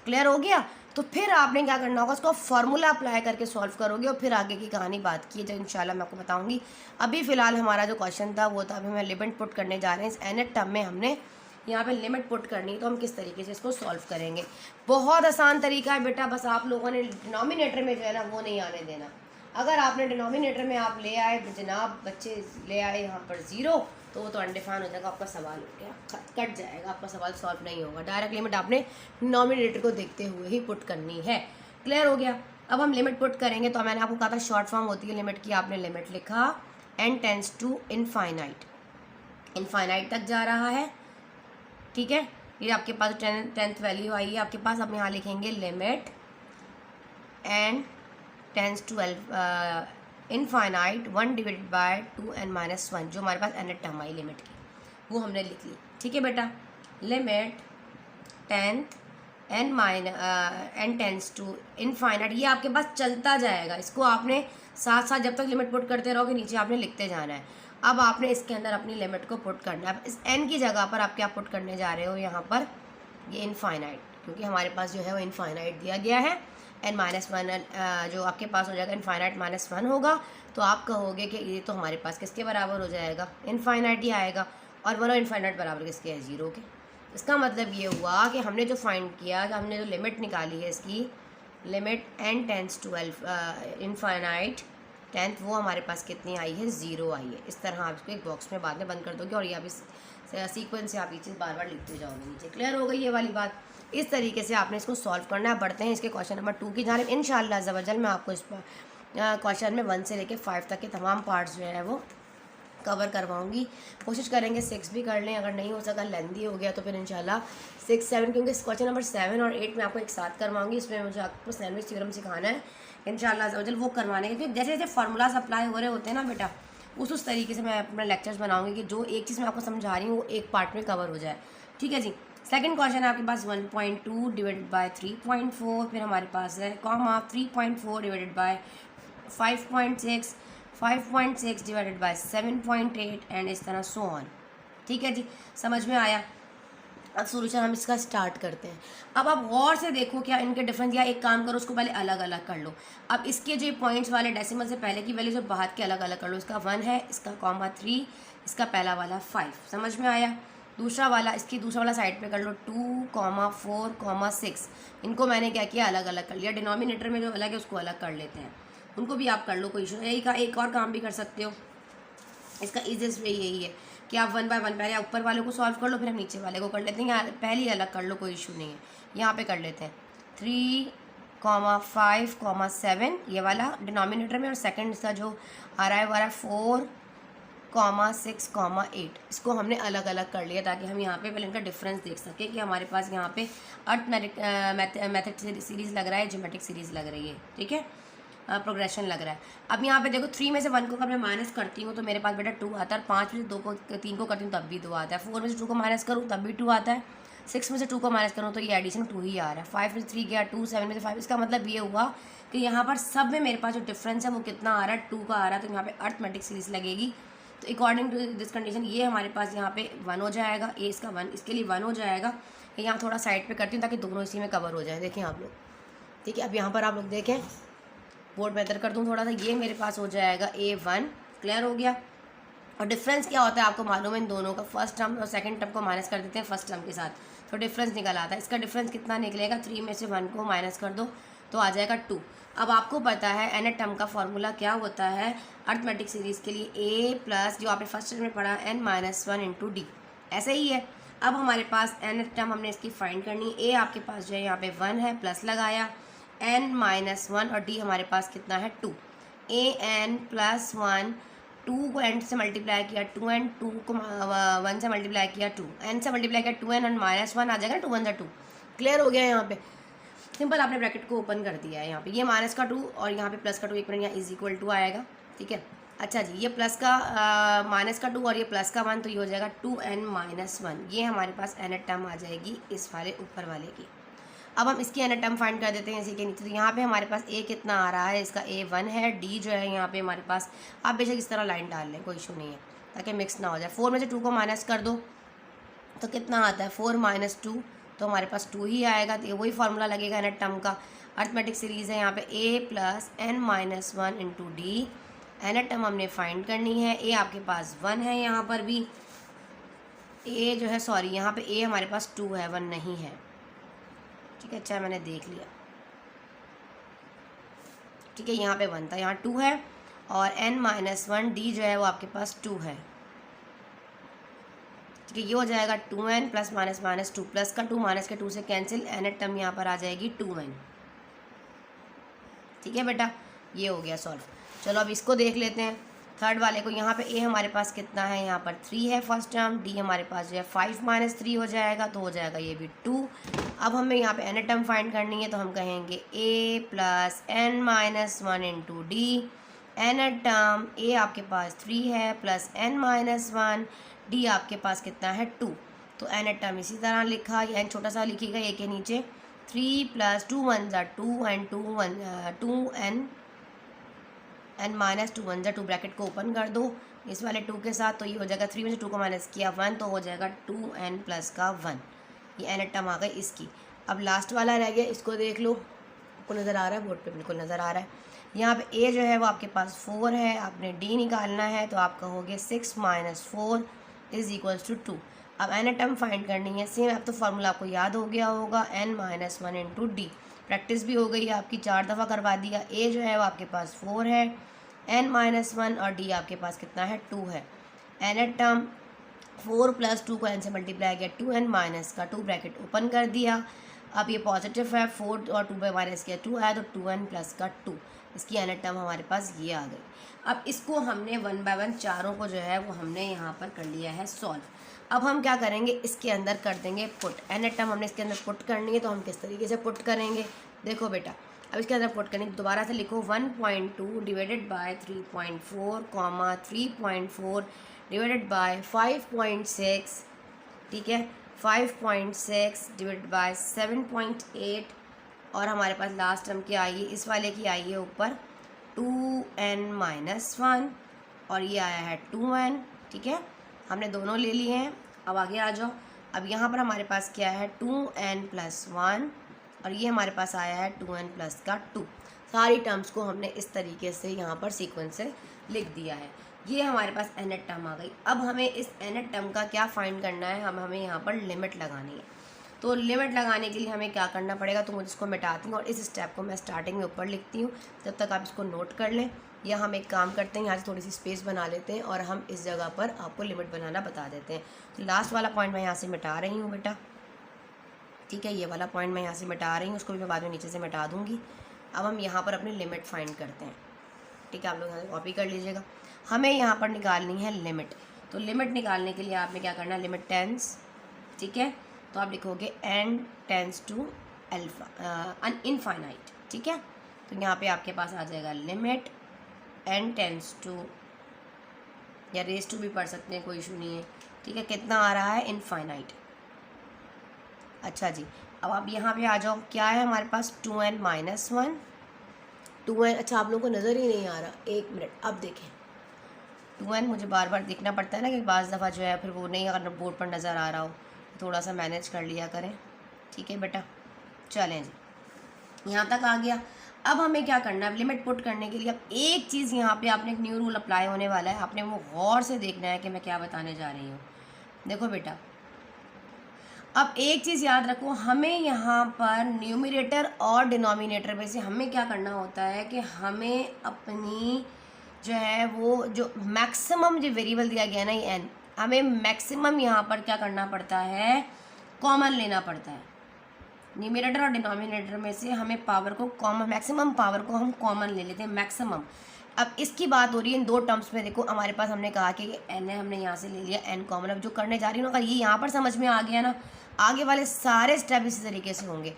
क्लियर हो गया। तो फिर आपने क्या करना होगा, उसको फार्मूला अप्लाई करके सॉल्व करोगे और फिर आगे की कहानी बात की जो इंशाल्लाह मैं आपको बताऊंगी। अभी फ़िलहाल हमारा जो क्वेश्चन था वो था, अभी मैं लिमिट पुट करने जा रहे हैं। इस nth टर्म में हमने यहाँ पे लिमिट पुट करनी है, तो हम किस तरीके से इसको सॉल्व करेंगे। बहुत आसान तरीका है बेटा, बस आप लोगों ने डिनोमिनेटर में जो है ना वो नहीं आने देना। अगर आपने डिनोमिनेटर में आप ले आए, जनाब बच्चे ले आए यहाँ पर 0, तो वो तो अनडिफाइन हो जाएगा, आपका सवाल हो गया, कट जाएगा, आपका सवाल सॉल्व नहीं होगा। डायरेक्ट लिमिट आपने डिनोमिनेटर को देखते हुए ही पुट करनी है। क्लियर हो गया। अब हम लिमिट पुट करेंगे, तो मैंने आपको कहा था शॉर्ट फॉर्म होती है लिमिट की। आपने लिमिट लिखा n tends to infinite, infinite तक जा रहा है, ठीक है। ये आपके पास 10th वैल्यू आई है आपके पास। अब यहाँ लिखेंगे limit n tends to infinite 1 divided by 2n-1, जो हमारे पास nth टर्म आई लिमिट की, वो हमने लिख ली, ठीक है बेटा। Limit n tends to infinite, ये आपके पास चलता जाएगा, इसको आपने साथ साथ जब तक लिमिट पुट करते रहोगे नीचे आपने लिखते जाना है। अब आपने इसके अंदर अपनी लिमिट को पुट करना है। अब इस n की जगह पर आप क्या पुट करने जा रहे हो, यहाँ पर ये इनफाइनाइट, क्योंकि हमारे पास जो है वो इनफाइनाइट दिया गया है। n-1 जो आपके पास हो जाएगा इनफाइनाइट -1 होगा, तो आप कहोगे कि ये तो हमारे पास किसके बराबर हो जाएगा, इनफाइनाइट ही आएगा। और बोलो इनफाइनाइट बराबर किसके है, 0 के। इसका मतलब ये हुआ कि हमने जो फाइंड किया, कि हमने जो लिमिट निकाली है इसकी, limit n tends to infinite 10th, वो हमारे पास कितनी आई है, 0 आई है। इस तरह आप इसको एक बॉक्स में बाद में बंद कर दोगे और ये आप इस सीक्वेंस से आप ये चीज़ बार बार लिखते जाओगे नीचे। क्लियर हो गई ये वाली बात। इस तरीके से आपने इसको सॉल्व करना है। बढ़ते हैं इसके क्वेश्चन नंबर 2 की जानिब। इंशाअल्लाह अज़्ज़ा वजल मैं आपको इस क्वेश्चन में 1 से लेकर 5 तक के तमाम पार्ट्स जो है वो कवर करवाऊंगी। कोशिश करेंगे 6 भी कर लें, अगर नहीं हो सका लेंदी हो गया तो फिर इंशाल्लाह 6, 7, क्योंकि क्वेश्चन नंबर 7 और 8 मैं आपको एक साथ करवाऊंगी। इसमें मुझे आपको सैंडविच थ्योरम सिखाना है इंशाल्लाह अज़्ज़ा वजल, वो करवाने के, क्योंकि जैसे जैसे फार्मूलाज अप्लाई हो रहे होते हैं ना बेटा, उस तरीके से मैं अपने लेक्चर्स बनाऊंगी कि जो एक चीज़ मैं आपको समझा रही हूँ वो एक पार्ट में कवर हो जाए, ठीक है जी। सेकंड क्वेश्चन है आपके पास 1.2 डिवाइडेड बाय 3.4, फिर हमारे पास है comma 3.4 divided by 5.6, 5.6 divided by 7.8 and इस तरह सो ऑन, ठीक है जी। समझ में आया। अब सोल्यूशन हम इसका स्टार्ट करते हैं। अब आप गौर से देखो क्या इनके डिफरेंस, या एक काम करो उसको पहले अलग अलग कर लो। अब इसके जो पॉइंट्स वाले डेसिमल से पहले की वैल्यू जो बाहर के अलग अलग कर लो। इसका 1 है, इसका कॉमा 3, इसका पहला वाला 5, समझ में आया। दूसरा वाला, इसकी दूसरा वाला साइड पे कर लो 2, 4, 6, इनको मैंने क्या किया, अलग अलग कर लिया। डिनोमिनेटर में जो अलग है उसको अलग कर लेते हैं, उनको भी आप कर लो, कोई इशू नहीं। एक और काम भी कर सकते हो, इसका ईजीएस्ट वे यही है। कि आप 1 बाय 1 पहले ऊपर वाले को सॉल्व कर लो, फिर हम नीचे वाले को कर लेते हैं, या पहले ही अलग कर लो, कोई इशू नहीं है। यहाँ पे कर लेते हैं 3,5,7 ये वाला डिनोमिनेटर में, और सेकंड इसका जो आ रहा है वो आ रहा है 4,6,8। इसको हमने अलग अलग कर लिया ताकि हम यहाँ पे पहले इनका डिफरेंस देख सकें कि हमारे पास यहाँ पे मैथड सीरीज़ लग रहा है, ज्योमेट्रिक सीरीज़ लग रही है, ठीक है, प्रोग्रेशन लग रहा है। अब यहाँ पे देखो 3 में से 1 को अगर मैं माइनस करती हूँ तो मेरे पास बेटा 2 आता है, 5 में से 3 को करती हूँ तब भी 2 आता है, 4 में से 2 को माइनस करूँ तब भी 2 आता है, 6 में से 2 को माइनस करूँ तो ये एडिशन 2 ही आ रहा है, 5 में से 3 गया 2, 7 में से 5। इसका मतलब ये हुआ कि यहाँ पर सब में मेरे पास जो डिफरेंस है वो कितना आ रहा है, 2 का आ रहा है। तो यहाँ पे अर्थमेटिक सीरीज लगेगी। तो अकॉर्डिंग टू दिस कंडीशन ये हमारे पास यहाँ पे 1 हो जाएगा, ए इसका 1 इसके लिए 1 हो जाएगा। यहाँ थोड़ा साइड पे करती हूँ ताकि दोनों इसी में कवर हो जाए, देखें आप लोग, ठीक है। अब यहाँ पर आप लोग देखें, बोर्ड बेहतर कर दूँ थोड़ा सा, ये मेरे पास हो जाएगा A1, क्लियर हो गया। और डिफरेंस क्या होता है आपको मालूम है इन दोनों का, फर्स्ट टर्म और सेकंड टर्म को माइनस कर देते हैं फर्स्ट टर्म के साथ, तो डिफरेंस निकल आता है। इसका डिफरेंस कितना निकलेगा, 3 में से 1 को माइनस कर दो तो आ जाएगा 2। अब आपको पता है nth टर्म का फॉर्मूला क्या होता है अर्थमेटिक सीरीज़ के लिए, a प्लस जो आपने फर्स्ट टर्म में पढ़ा n-1 इंटू डी, ऐसे ही है। अब हमारे पास nth टर्म हमने इसकी फाइंड करनी है, a आपके पास जो है यहाँ पे 1 है, प्लस लगाया, n-1 और d हमारे पास कितना है 2, an+1, 2 को n से मल्टीप्लाई किया 2n, 2 को 1 से मल्टीप्लाई किया 2, n से मल्टीप्लाई किया 2n और -1 आ जाएगा, 2 1 2, क्लियर हो गया। यहाँ पे सिंपल आपने ब्रैकेट को ओपन कर दिया है, यहाँ पे ये माइनस का 2 और यहाँ पे प्लस का 2, एक मिनट यहाँ इज इक्वल टू आएगा, ठीक है। अच्छा जी, ये प्लस का माइनस का 2 और ये प्लस का 1, तो ये हो जाएगा 2n-1, ये हमारे पास nth टर्म आ जाएगी इस वाले ऊपर वाले की। अब हम इसकी nth टर्म फाइंड कर देते हैं इसी के नीचे। तो यहाँ पे हमारे पास a कितना आ रहा है, इसका a1 है, d जो है यहाँ पे हमारे पास, आप बेशक इस तरह लाइन डाल लें, कोई इशू नहीं है ताकि मिक्स ना हो जाए। 4 में से 2 को माइनस कर दो तो कितना आता है 4 - 2, तो हमारे पास 2 ही आएगा। तो ये वही फार्मूला लगेगा nth टर्म का, अर्थमेटिक सीरीज़ है यहाँ पे a plus n-1 into D. nth term हमने फाइंड करनी है, a आपके पास 1 है, यहाँ पर भी a जो है, सॉरी यहाँ पे a हमारे पास 2 है, 1 नहीं है, ठीक है। अच्छा मैंने देख लिया, ठीक है, यहाँ पे 1 था, यहाँ 2 है, और n-1 d जो है वो आपके पास 2 है, ठीक है। ये हो जाएगा 2n प्लस माइनस 2, प्लस का 2 माइनस के 2 से कैंसिल, nth टर्म यहाँ पर आ जाएगी 2n, ठीक है बेटा, ये हो गया सॉल्व। चलो अब इसको देख लेते हैं थर्ड वाले को। यहाँ पे a हमारे पास कितना है, यहाँ पर 3 है फर्स्ट टर्म, d हमारे पास जो है 5 - 3 हो जाएगा, तो हो जाएगा ये भी 2। अब हमें यहाँ पे nth टर्म फाइंड करनी है, तो हम कहेंगे a plus n-1 into D. nth term a आपके पास 3 है, प्लस n-1, d आपके पास कितना है 2, तो nth टर्म इसी तरह लिखा, या छोटा सा लिखिएगा a के नीचे, 3 plus 2 1 2 and 2n n-2 1 2, bracket को ओपन कर दो इस वाले 2 के साथ, तो ये हो जाएगा 3 में से 2 को माइनस किया 1, तो हो जाएगा 2n प्लस का 1, ये nth टर्म आ गई इसकी। अब लास्ट वाला रह गया, इसको देख लो, आपको नज़र आ रहा है, बोर्ड पे बिल्कुल नज़र आ रहा है। यहाँ पे a जो है वो आपके पास 4 है, आपने d निकालना है, तो आप कहोगे 6 - 4 इज़ इक्वल्स टू 2। अब nth टर्म फाइंड करनी है, सेम अब तो फार्मूला आपको याद हो गया होगा, n-1 इंटू डी, प्रैक्टिस भी हो गई है आपकी, 4 दफ़ा करवा दिया। a जो है वो आपके पास 4 है, n-1 और d आपके पास कितना है 2 है। nth टर्म 4 प्लस 2 को n से मल्टीप्लाई किया, 2n माइनस का 2, ब्रैकेट ओपन कर दिया। अब ये पॉजिटिव है, 4 और 2 पे माइनस किया 2 आया, तो 2n प्लस का 2, इसकी nth टर्म हमारे पास ये आ गई। अब इसको हमने 1 बाय 1 चारों को जो है वो हमने यहाँ पर कर लिया है सॉल्व। अब हम क्या करेंगे, इसके अंदर कर देंगे पुट, nth टर्म हमने इसके अंदर पुट करनी है, तो हम किस तरीके से पुट करेंगे, देखो बेटा। अब इसके अंदर पुट करनी, दोबारा से लिखो 1.2 divided by 3.4 comma 3.4 divided by 5.6, ठीक है, 5.6 डिवाइडेड बाय 7.8, और हमारे पास लास्ट टर्म की आई है, इस वाले की आई है ऊपर 2n-1, और ये आया है 2n, ठीक है, हमने दोनों ले लिए हैं। अब आगे आ जाओ, अब यहाँ पर हमारे पास क्या है 2n + 1, और ये हमारे पास आया है 2n प्लस का 2। सारी टर्म्स को हमने इस तरीके से यहाँ पर सीक्वेंस से लिख दिया है, ये हमारे पास nth टर्म आ गई। अब हमें इस nth टर्म का क्या फाइंड करना है, हमें यहाँ पर लिमिट लगानी है। तो लिमिट लगाने के लिए हमें क्या करना पड़ेगा, तो मुझे इसको मिटाती हूँ और इस स्टेप को मैं स्टार्टिंग में ऊपर लिखती हूँ, जब तक आप इसको नोट कर लें। या हम एक काम करते हैं, यहाँ से थोड़ी सी स्पेस बना लेते हैं और हम इस जगह पर आपको लिमिट बनाना बता देते हैं। तो लास्ट वाला पॉइंट मैं यहाँ से मिटा रही हूँ बेटा, ठीक है, ये वाला पॉइंट मैं यहाँ से मिटा रही हूँ, उसको भी मैं बाद में नीचे से मिटा दूँगी। अब हम यहाँ पर अपनी लिमिट फाइंड करते हैं, ठीक है, आप लोग यहाँ से कॉपी कर लीजिएगा। हमें यहाँ पर निकालनी है लिमिट, तो लिमिट निकालने के लिए आपने क्या करना है, लिमिट टेंस, ठीक है, तो आप लिखोगे n tends to alpha infinite, ठीक है। तो यहाँ पे आपके पास आ जाएगा लिमिट n टेंस टू, या रेस टू भी पढ़ सकते हैं, कोई इशू नहीं है, ठीक है। कितना आ रहा है, इनफाइनाइट। अच्छा जी, अब आप यहाँ पे आ जाओ, क्या है हमारे पास 2n माइनस 1, 2n, अच्छा आप लोगों को नज़र ही नहीं आ रहा, एक मिनट, अब देखें 2n मुझे बार बार देखना पड़ता है ना, कि बाज़ दफ़ा जो है फिर वो नहीं अगर बोर्ड पर नज़र आ रहा हो, थोड़ा सा मैनेज कर लिया करें, ठीक है बेटा। चलें जी, यहाँ तक आ गया। अब हमें क्या करना है, लिमिट पुट करने के लिए अब एक चीज़ यहाँ पे आपने एक न्यू रूल अप्लाई होने वाला है, आपने वो गौर से देखना है कि मैं क्या बताने जा रही हूँ। देखो बेटा, अब एक चीज़ याद रखो, हमें यहाँ पर न्यूमरेटर और डिनोमिनेटर में से हमें क्या करना होता है कि हमें अपनी जो है वो जो मैक्सिमम जो वेरिएबल दिया गया ना ये n, हमें मैक्सिमम यहाँ पर क्या करना पड़ता है, कॉमन लेना पड़ता है। न्यूमरेटर और डिनोमिनेटर में से हमें पावर को कॉमन, मैक्सिमम पावर को हम कॉमन ले लेते हैं, मैक्सिमम। अब इसकी बात हो रही है इन दो टर्म्स में, देखो हमारे पास हमने कहा कि n है, हमने यहाँ से ले लिया n कॉमन। अब जो करने जा रही हूँ ना, ये यहाँ पर समझ में आ गया ना, आगे वाले सारे स्टेप इसी तरीके से होंगे।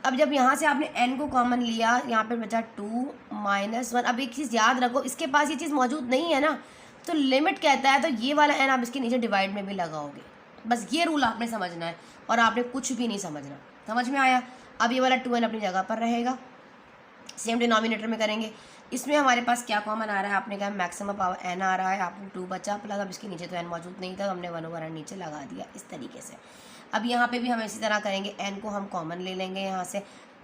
अब जब यहाँ से आपने n को कॉमन लिया, यहाँ पे बचा 2 माइनस 1। अब एक चीज़ याद रखो, इसके पास ये चीज़ मौजूद नहीं है ना, तो लिमिट कहता है तो ये वाला n आप इसके नीचे डिवाइड में भी लगाओगे, बस ये रूल आपने समझना है और आपने कुछ भी नहीं समझना। समझ में आया? अब ये वाला 2n अपनी जगह पर रहेगा, सेम डिनोमिनेटर में करेंगे। इसमें हमारे पास क्या कॉमन आ रहा है, आपने कहा मैक्सिमम पावर n आ रहा है, आपने 2 बचा, प्लस अब इसके नीचे तो n मौजूद नहीं था, तो हमने 1/n नीचे लगा दिया इस तरीके से। अब यहाँ पे भी हम इसी तरह करेंगे, n को हम कॉमन ले लेंगे यहाँ से,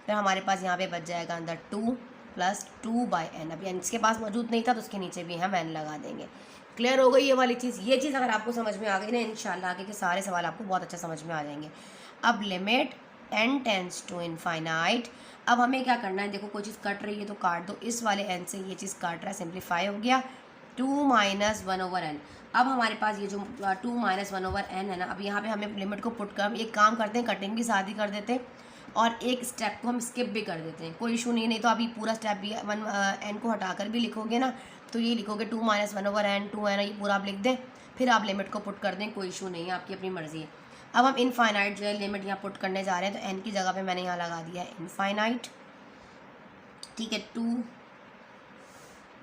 फिर हमारे पास यहाँ पे बच जाएगा अंदर 2 प्लस 2/n। अब n इसके पास मौजूद नहीं था तो उसके नीचे भी हम n लगा देंगे। क्लियर हो गई ये वाली चीज़? ये चीज़ अगर आपको समझ में आ गई ना, इंशाल्लाह आगे के सारे सवाल आपको बहुत अच्छा समझ में आ जाएंगे। अब limit n tends to infinite. अब हमें क्या करना है, देखो कोई चीज़ कट रही है तो काट दो, इस वाले n से ये चीज़ काट रहा है, सिंप्लीफाई हो गया, 2 माइनस 1/n। अब हमारे पास ये जो 2 माइनस 1/n है ना, अब यहाँ पे हमें लिमिट को पुट कर, एक काम करते हैं, कटिंग भी साथ ही कर देते हैं और एक स्टेप को हम स्किप भी कर देते हैं, कोई इशू नहीं तो आप ये पूरा स्टेप भी n को हटाकर भी लिखोगे ना, तो ये लिखोगे 2 माइनस 1/n, 2 है ना, ये पूरा आप लिख दें, फिर आप लिमिट को पुट कर दें, कोई इशू नहीं है, आपकी अपनी मर्ज़ी है। अब हम इनफाइनाइट जो है लिमिट यहाँ पुट करने जा रहे हैं, तो n की जगह पे मैंने यहाँ लगा दिया है इनफाइनाइट, ठीक है, 2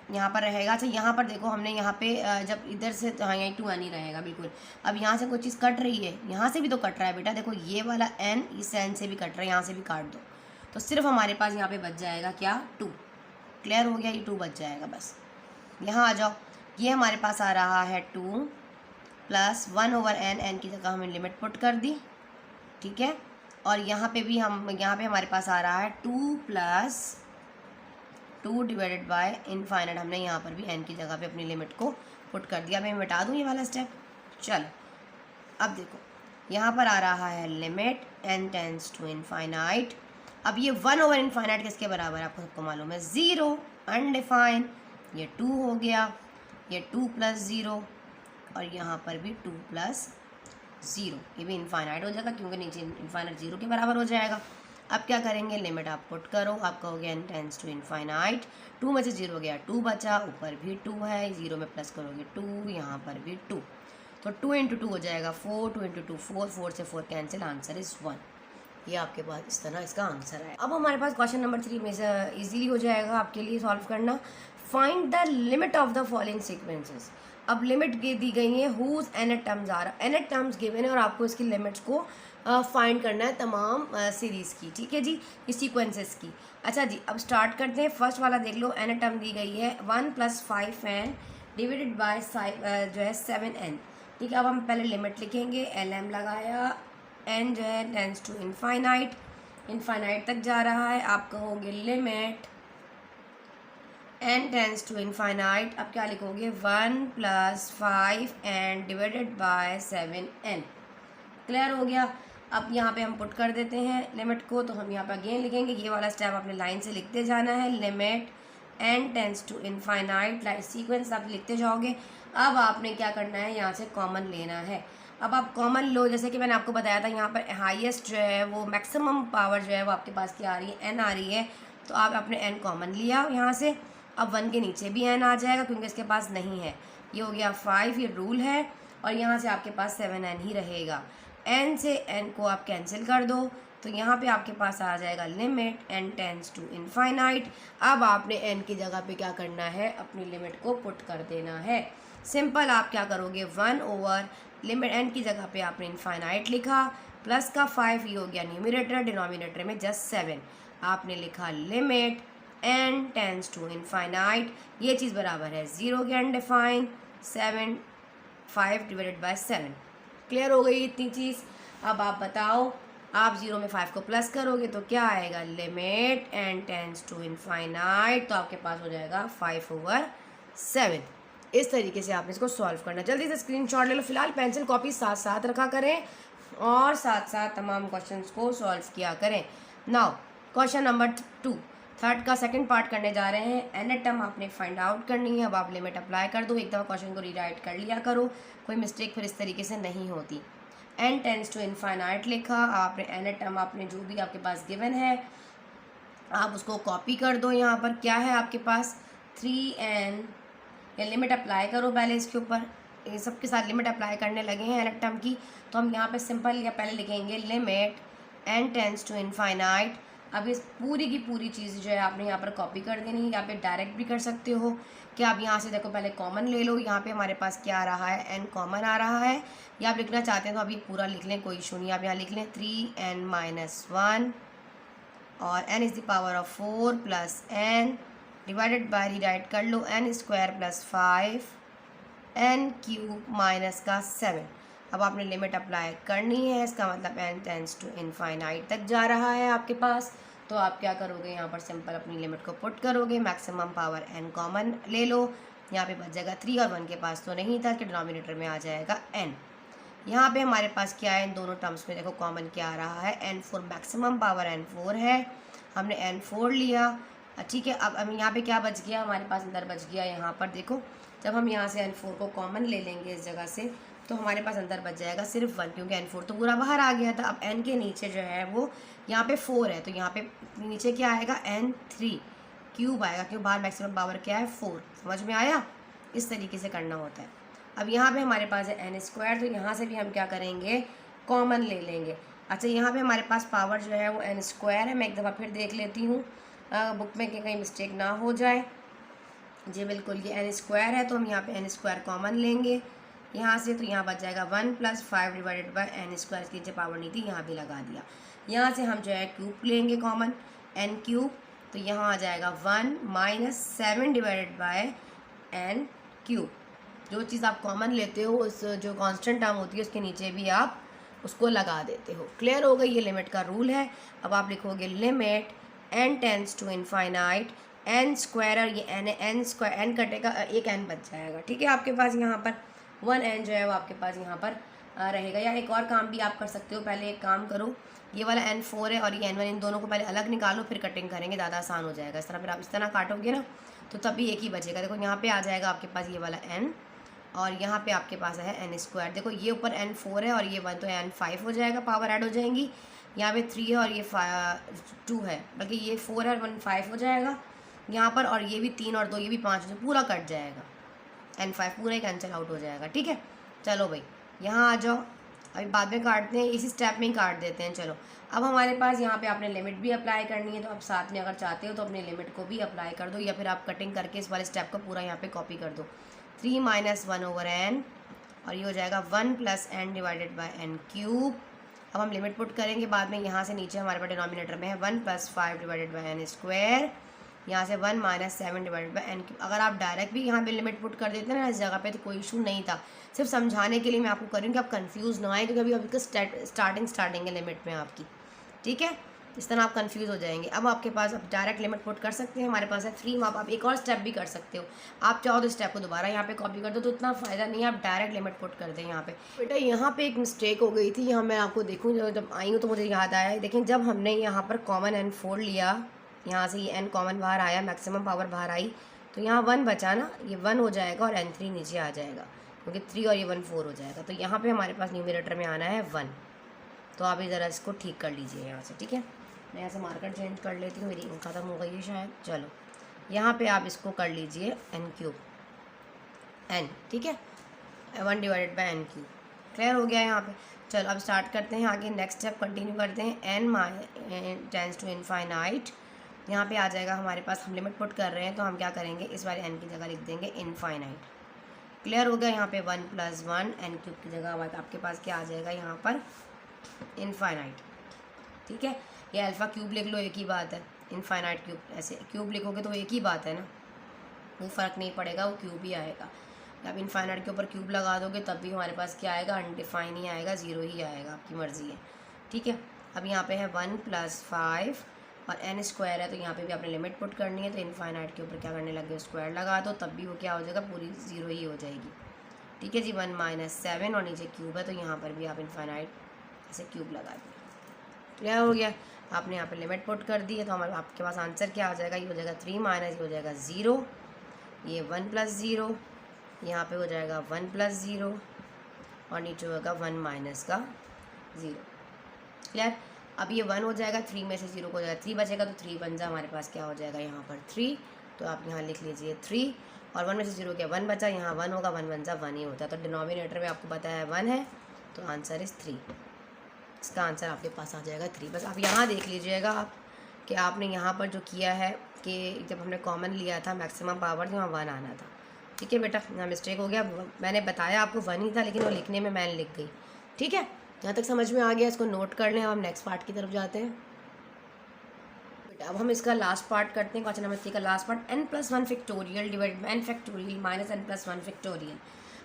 यहाँ पर रहेगा। अच्छा यहाँ पर देखो, हमने यहाँ पे जब इधर से, हाँ यहीं 2n ही रहेगा बिल्कुल। अब यहाँ से कोई चीज़ कट रही है, यहाँ से भी तो कट रहा है बेटा, देखो ये वाला n इस n से भी कट रहा है, यहाँ से भी काट दो, तो सिर्फ हमारे पास यहाँ पे बच जाएगा क्या, 2। क्लियर हो गया, ये 2 बच जाएगा बस। यहाँ आ जाओ, ये हमारे पास आ रहा है 2 प्लस 1/n, n की जगह हमने लिमिट पुट कर दी, ठीक है। और यहाँ पे भी हम, यहाँ पे हमारे पास आ रहा है 2 प्लस 2 डिवाइडेड बाय इनफाइनाइट, हमने यहाँ पर भी n की जगह पे अपनी लिमिट को पुट कर दिया। मैं मिटा दूँ ये वाला स्टेप, चलो। अब देखो यहाँ पर आ रहा है limit n tends to infinite. अब ये 1/इनफाइनाइट किसके बराबर है, आपको सबको मालूम है, 0, अनडिफाइन, ये 2 हो गया, ये 2 प्लस 0, और यहाँ पर भी 2 प्लस 0, ये भी इनफाइनाइट हो जाएगा क्योंकि नीचे इनफाइनाइट 0 के बराबर हो जाएगा। अब क्या करेंगे, लिमिट आप पुट करो, आप कहोगे n टेंस टू इनफाइनाइट, 2 में से 0 गया, 2 बचा, ऊपर भी 2 है, 0 में प्लस करोगे 2, यहाँ पर भी 2, तो 2 × 2 हो जाएगा 4, 2 × 2 4, 4 से 4 कैंसिल, आंसर इज़ 1। ये आपके पास इस तरह इसका आंसर है। अब हमारे पास क्वेश्चन नंबर 3 में से ईजिली हो जाएगा आपके लिए सॉल्व करना। Find the limit of the following sequences. अब लिमिट दी गई है, whose n terms are, n terms given है और आपको इसकी लिमिट्स को फाइंड करना है तमाम सीरीज़ की, ठीक है जी, इस सीक्वेंसेस की। अच्छा जी, अब स्टार्ट करते हैं। फर्स्ट वाला देख लो, n टर्म दी गई है 1 + 5n डिवाइडेड बाय जो है 7n, ठीक है। अब हम पहले लिमिट लिखेंगे, lm लगाया, n जो है टेंस टू इनफाइनाइट, इनफाइनाइट तक जा रहा है, आप कहोगे limit n tends to infinite. अब क्या लिखोगे, 1 + 5n divided by 7n। Clear हो गया। अब यहाँ पे हम पुट कर देते हैं लिमिट को, तो हम यहाँ पे अगेन लिखेंगे, ये वाला स्टेप आपने लाइन से लिखते जाना है, limit n tends to infinite, like sequence आप लिखते जाओगे। अब आपने क्या करना है, यहाँ से कॉमन लेना है। अब आप कॉमन लो, जैसे कि मैंने आपको बताया था यहाँ पर हाईएस्ट जो है वो मैक्सिमम पावर जो है वो आपके पास क्या आ रही है, n आ रही है। तो आप आपने n कॉमन लिया यहाँ से। अब 1 के नीचे भी n आ जाएगा क्योंकि इसके पास नहीं है। ये हो गया 5, ये रूल है। और यहाँ से आपके पास 7n ही रहेगा। n से n को आप कैंसिल कर दो, तो यहाँ पे आपके पास आ जाएगा limit n tends to infinite. अब आपने n की जगह पे क्या करना है, अपनी लिमिट को पुट कर देना है। सिंपल, आप क्या करोगे, 1 ओवर लिमिट n की जगह पे आपने इनफाइनाइट लिखा, प्लस का 5, ये हो गया न्यूमरेटर, डिनोमिनेटर में जस्ट 7। आपने लिखा limit n tends to infinite, ये चीज़ बराबर है 0 के अनडिफाइन 7, 5 डिवाइडेड बाय 7। क्लियर हो गई इतनी चीज़। अब आप बताओ, आप 0 में 5 को प्लस करोगे तो क्या आएगा, limit n tends to infinite, तो आपके पास हो जाएगा 5/7। इस तरीके से आपने इसको सॉल्व करना। जल्दी से स्क्रीनशॉट ले लो। फिलहाल पेंसिल कॉपी साथ साथ रखा करें और साथ साथ तमाम क्वेश्चंस को सॉल्व किया करें। नाउ क्वेश्चन नंबर 2, थर्ड का सेकंड पार्ट करने जा रहे हैं। n टर्म आपने फाइंड आउट करनी है। अब आप लिमिट अप्लाई कर दो, एक दफ़ा क्वेश्चन को रीराइट कर लिया करो, कोई मिस्टेक फिर इस तरीके से नहीं होती। n टेंस टू इनफाइनाइट लिखा, आपने n टर्म आपने जो भी आपके पास गिवन है आप उसको कॉपी कर दो। यहाँ पर क्या है आपके पास 3n, या लिमिट अप्लाई करो पहले इसके ऊपर। ये सबके साथ लिमिट अप्लाई करने लगे हैं n टर्म की, तो हम यहाँ पे सिंपल या पहले लिखेंगे limit n tends to infinite. अब इस पूरी की पूरी चीज़ जो है आपने यहाँ पर कॉपी कर देनी है। यहाँ पे डायरेक्ट भी कर सकते हो कि आप यहाँ से देखो पहले कॉमन ले लो। यहाँ पे हमारे पास क्या आ रहा है, n कॉमन आ रहा है। या आप लिखना चाहते हैं तो अभी पूरा लिख लें, कोई इशू नहीं। आप यहाँ लिख लें 3n-1 और n is the power of 4 plus n divided by, rewrite कर लो, n square plus 5 n cube minus का 7। अब आपने लिमिट अप्लाई करनी है, इसका मतलब n टेंस टू इनफाइनाइट तक जा रहा है आपके पास। तो आप क्या करोगे, यहाँ पर सिंपल अपनी लिमिट को पुट करोगे, मैक्सिमम पावर n कॉमन ले लो। यहाँ पे बच जाएगा 3 और 1 के पास तो नहीं था कि डिनोमिनेटर में आ जाएगा n। यहाँ पे हमारे पास क्या है, इन दोनों टर्म्स में देखो कॉमन क्या आ रहा है, n4, मैक्सिमम पावर n4 है, हमने n4 लिया। ठीक है, अब यहाँ पे क्या बच गया हमारे पास, अंदर बच गया यहाँ पर देखो, जब हम यहाँ से n4 को कॉमन ले लेंगे इस जगह से, तो हमारे पास अंदर बच जाएगा सिर्फ 1, क्योंकि n4 तो पूरा बाहर आ गया था। अब n के नीचे जो है वो यहाँ पे 4 है, तो यहाँ पे नीचे क्या आएगा, n3 क्यूब आएगा, क्योंकि बाहर मैक्सिमम पावर क्या है 4। समझ में आया, इस तरीके से करना होता है। अब यहाँ पे हमारे पास है n स्क्वायर, तो यहाँ से भी हम क्या करेंगे, कॉमन ले लेंगे। अच्छा, यहाँ पे हमारे पास पावर जो है वो n स्क्वायर है। मैं एक दफ़ा फिर देख लेती हूँ बुक में कि कहीं मिस्टेक ना हो जाए। जी बिल्कुल, ये n स्क्वायर है, तो हम यहाँ पे n स्क्वायर कॉमन लेंगे यहाँ से, तो यहाँ बच जाएगा 1 + 5 डिवाइडेड बाय n स्क्वायर, की नीचे पावर नहीं थी यहाँ भी लगा दिया। यहाँ से हम जो है क्यूब लेंगे कॉमन, n क्यूब, तो यहाँ आ जाएगा 1 - 7 डिवाइडेड बाय n क्यूब। जो चीज़ आप कॉमन लेते हो उस जो कांस्टेंट टर्म होती है उसके नीचे भी आप उसको लगा देते हो। क्लियर हो गई, ये लिमिट का रूल है। अब आप लिखोगे limit n tends to infinite n square, और ये n स्क्वायर, n कटेगा, एक n बच जाएगा। ठीक है, आपके पास यहाँ पर 1n जो है वो आपके पास यहाँ पर रहेगा। या एक और काम भी आप कर सकते हो, पहले एक काम करो, ये वाला n4 है और ये n1, इन दोनों को पहले अलग निकालो, फिर कटिंग करेंगे, ज़्यादा आसान हो जाएगा। इस तरह फिर आप इस तरह काटोगे ना तो तभी एक ही बचेगा। देखो यहाँ पे आ जाएगा आपके पास ये वाला n, और यहाँ पे आपके पास है n स्क्वायर। देखो ये ऊपर n4 है और ये 1, तो n5 हो जाएगा, पावर ऐड हो जाएंगी। यहाँ पे 3 है और ये 2 है, बल्कि ये 4 है और 1 5 हो जाएगा यहाँ पर, और ये भी 3 और 2 ये भी 5 हो, पूरा कट जाएगा, n5 पूरा ही कैंसिल आउट हो जाएगा। ठीक है, चलो भाई यहाँ आ जाओ, अभी बाद में काटते हैं, इसी स्टेप में ही काट देते हैं। चलो, अब हमारे पास यहाँ पे आपने लिमिट भी अप्लाई करनी है, तो आप साथ में अगर चाहते हो तो अपनी लिमिट को भी अप्लाई कर दो, या फिर आप कटिंग करके इस वाले स्टेप को पूरा यहाँ पे कॉपी कर दो। 3 - 1/n, और ये हो जाएगा 1 + n divided by n cube. अब हम लिमिट पुट करेंगे बाद में, यहाँ से नीचे हमारे पास डिनोमिनेटर में है 1 + 5 डिवाइडेड बाय n स्क्वायर, यहाँ से 1 - 7 डिवाइडेड बाय n क्यूब। अगर आप डायरेक्ट भी यहाँ पे लिमिट पुट कर देते हैं ना इस जगह पे तो कोई इशू नहीं था, सिर्फ समझाने के लिए मैं आपको कर रही हूँ कि आप कंफ्यूज ना आए, क्योंकि अभी स्टार्टिंग है लिमिट में आपकी। ठीक है, इस तरह आप कंफ्यूज हो जाएंगे। अब आपके पास अब डायरेक्ट लिमिट पुट कर सकते हैं, हमारे पास है 3। आप एक और स्टेप भी कर सकते हो, आप चाहो तो स्टेप को दोबारा यहाँ पे कॉपी कर दो, तो इतना फ़ायदा नहीं है, आप डायरेक्ट लिमिट पुट कर दें। यहाँ पे बेटा यहाँ पे एक मिस्टेक हो गई थी, यहाँ मैं आपको देखूँ जब आई हूँ तो मुझे याद आया। देखें, जब हमने यहाँ पर कॉमन n4 लिया यहाँ से ये n कॉमन बाहर आया, मैक्सिमम पावर बाहर आई, तो यहाँ 1 बचा ना, ये 1 हो जाएगा और n3 नीचे आ जाएगा, क्योंकि 3 और ये 1 4 हो जाएगा। तो यहाँ पे हमारे पास न्यूमरेटर में आना है 1। तो आप ज़रा इसको ठीक कर लीजिए यहाँ से, ठीक है। मैं यहाँ से मार्कर चेंज कर लेती हूँ, मेरी इंक ख़त्म हो गई है शायद। चलो यहाँ पे आप इसको कर लीजिए n3 n, ठीक है, 1 डिवाइडेड बाई n3। क्लियर हो गया यहाँ पे। चलो अब स्टार्ट करते हैं आगे, नेक्स्ट स्टेप कंटिन्यू करते हैं। n टेंड्स टू इनफाइनाइट, यहाँ पे आ जाएगा हमारे पास, हम लिमिट पुट कर रहे हैं तो हम क्या करेंगे, इस वाले n की जगह लिख देंगे इनफाइनाइट। क्लियर हो गया। यहाँ पे 1 + 1 n³ की जगह आपके पास क्या आ जाएगा यहाँ पर, इनफाइनाइट, ठीक है। ये अल्फ़ा क्यूब लिख लो, एक ही बात है। इनफाइनाइट क्यूब, ऐसे क्यूब लिखोगे तो एक ही बात है ना, कोई फ़र्क नहीं पड़ेगा, वो क्यूब ही आएगा। आप इनफाइनाइट के ऊपर क्यूब लगा दोगे तब भी हमारे पास क्या आएगा, अनडिफाइन ही आएगा, 0 ही आएगा, आपकी मर्ज़ी है, ठीक है। अब यहाँ पे है 1 + 5 और n² है, तो यहाँ पे भी आपने लिमिट पुट करनी है, तो इनफाइनाइट के ऊपर क्या करने लगे, स्क्वायर लगा दो, तब भी वो क्या हो जाएगा, पूरी 0 ही हो जाएगी, ठीक है जी। 1 - 7 और नीचे क्यूब है, तो यहाँ पर भी आप इनफाइनाइट ऐसे क्यूब लगा दिए। क्लियर हो गया। आपने यहाँ पे लिमिट पुट कर दी है, तो हमारे आपके पास आंसर क्या आ जाएगा, ये हो जाएगा 3 - ये हो जाएगा 0, ये 1 + 0, यहाँ पे हो जाएगा 1 + 0 और नीचे होगा 1 - का 0। क्लियर। अब ये 1 हो जाएगा, 3 में से 0 को हो जाएगा, 3 बचेगा, तो 3 बन जा हमारे पास क्या हो जाएगा यहाँ पर 3, तो आप यहाँ लिख लीजिए 3, और 1 में से 0 क्या 1 बचा, यहाँ 1 होगा, 1 बन जा 1 ही होता है, तो डिनोमिनेटर में आपको पता है 1 है, तो आंसर इज़ 3। इसका आंसर आपके पास आ जाएगा 3। बस आप यहाँ देख लीजिएगा आप कि आपने यहाँ पर जो किया है कि जब हमने कॉमन लिया था मैक्सिमम पावर, तो वहाँ 1 आना था, ठीक है बेटा, यहाँ मिस्टेक हो गया। मैंने बताया आपको 1 ही था, लेकिन वो लिखने में मैंने लिख गई, ठीक है। यहाँ तक समझ में आ गया, इसको नोट कर लें। अब हम नेक्स्ट पार्ट की तरफ जाते हैं बेटा। अब हम इसका लास्ट पार्ट करते हैं, क्वेश्चन नंबर 3 का last part, n+1 factorial divided by n factorial minus n+1 factorial.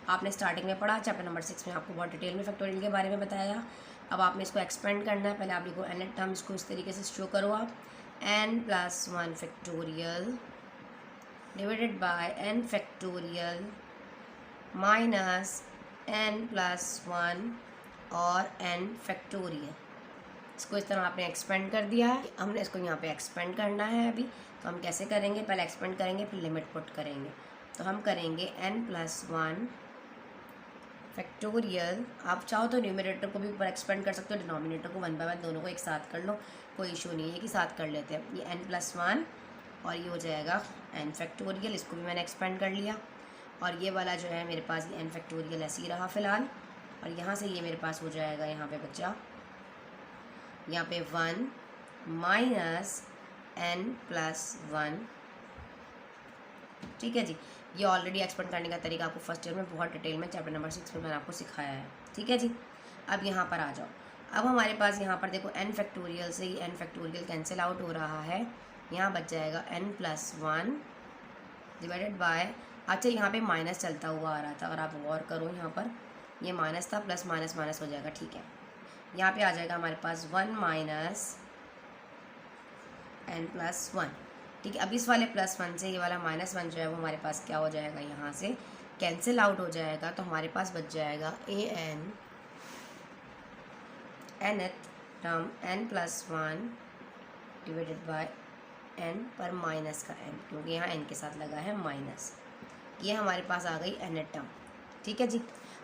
आपने स्टार्टिंग में पढ़ा, चैप्टर नंबर 6 में आपको बहुत डिटेल में फैक्टोरियल के बारे में बताया। अब आपने इसको एक्सपेंड करना है। पहले आप लिखो n टर्म्स को इस तरीके से शो करो आप, n+1 factorial divided by n factorial minus n+1 और n फैक्टोरियल। इसको इस तरह आपने एक्सपेंड कर दिया है। हमने इसको यहाँ पे एक्सपेंड करना है अभी, तो हम कैसे करेंगे, पहले एक्सपेंड करेंगे फिर लिमिट पुट करेंगे। तो हम करेंगे n+1 फैक्टोरियल। आप चाहो तो न्यूमरेटर को भी ऊपर एक्सपेंड कर सकते हो, डिनोमिनेटर को 1 बाय 1 दोनों को एक साथ कर लो, कोई इशू नहीं है, कि साथ कर लेते हैं। ये n+1 और ये हो जाएगा n फैक्टोरियल, इसको भी मैंने एक्सपेंड कर लिया। और ये वाला जो है मेरे पास ये n फैक्टोरियल ऐसे ही रहा फ़िलहाल, और यहाँ से ये मेरे पास हो जाएगा, यहाँ पे बचा यहाँ पे 1 माइनस n+1, ठीक है जी। ये ऑलरेडी एक्सपेंड करने का तरीका आपको फर्स्ट ईयर में बहुत डिटेल में चैप्टर नंबर 6 में मैंने आपको सिखाया है, ठीक है जी। अब यहाँ पर आ जाओ। अब हमारे पास यहाँ पर देखो n फैक्टोरियल से ही n फैक्टोरियल कैंसिल आउट हो रहा है, यहाँ बच जाएगा n+1 डिवाइडेड बाय, अच्छा यहाँ पे माइनस चलता हुआ आ रहा था, और आप गौर करो यहाँ पर ये माइनस था, प्लस माइनस माइनस हो जाएगा, ठीक है। यहाँ पे आ जाएगा हमारे पास 1 माइनस n+1, ठीक है। अब इस वाले +1 से ये वाला -1 जो है वो हमारे पास क्या हो जाएगा, यहाँ से कैंसिल आउट हो जाएगा, तो हमारे पास बच जाएगा nth term n+1 divided by n पर माइनस का n, क्योंकि यहाँ n के साथ लगा है माइनस। ये हमारे पास आ गई nth टर्म, ठीक है जी।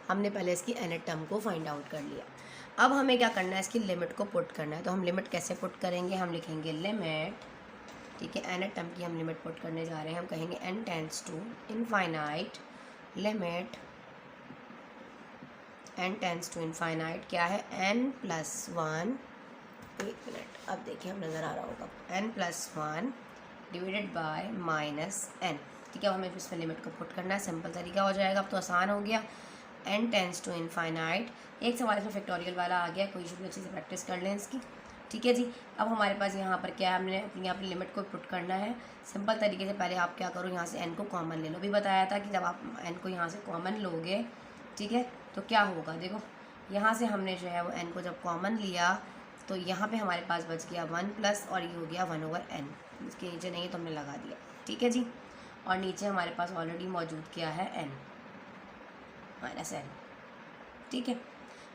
हमने पहले इसकी nth टर्म को फाइंड आउट कर लिया। अब हमें क्या करना है, इसकी लिमिट को पुट करना है। तो हम लिमिट कैसे पुट करेंगे, हम लिखेंगे लिमिट, ठीक है, nth टर्म की हम लिमिट पुट करने जा रहे हैं। हम कहेंगे n tends to infinite limit n tends to infinite क्या है, n+1, एक मिनट, अब देखिए हम नज़र आ रहा होगा, n+1 डिवाइडेड बाय -n, ठीक है। हमें इसमें लिमिट को पुट करना है, सिंपल तरीका हो जाएगा, अब तो आसान हो गया। n टेंड्स टू इनफाइनाइट, एक सवाल इसमें फैक्टोरियल वाला आ गया, कोई इशू भी, अच्छे से प्रैक्टिस कर लें इसकी, ठीक है जी। अब हमारे पास यहाँ पर क्या है, हमने अपनी यहाँ पर लिमिट को पुट करना है सिंपल तरीके से। पहले आप क्या करो, यहाँ से n को कॉमन ले लो। भी बताया था कि जब आप n को यहाँ से कॉमन लोगे, ठीक है, तो क्या होगा, देखो यहाँ से हमने जो है वो n को जब कॉमन लिया, तो यहाँ पे हमारे पास बच गया 1 प्लस, और ये हो गया 1/n, इसके नीचे नहीं तो हमने लगा दिया, ठीक है जी। और नीचे हमारे पास ऑलरेडी मौजूद क्या है, n -n, ठीक है।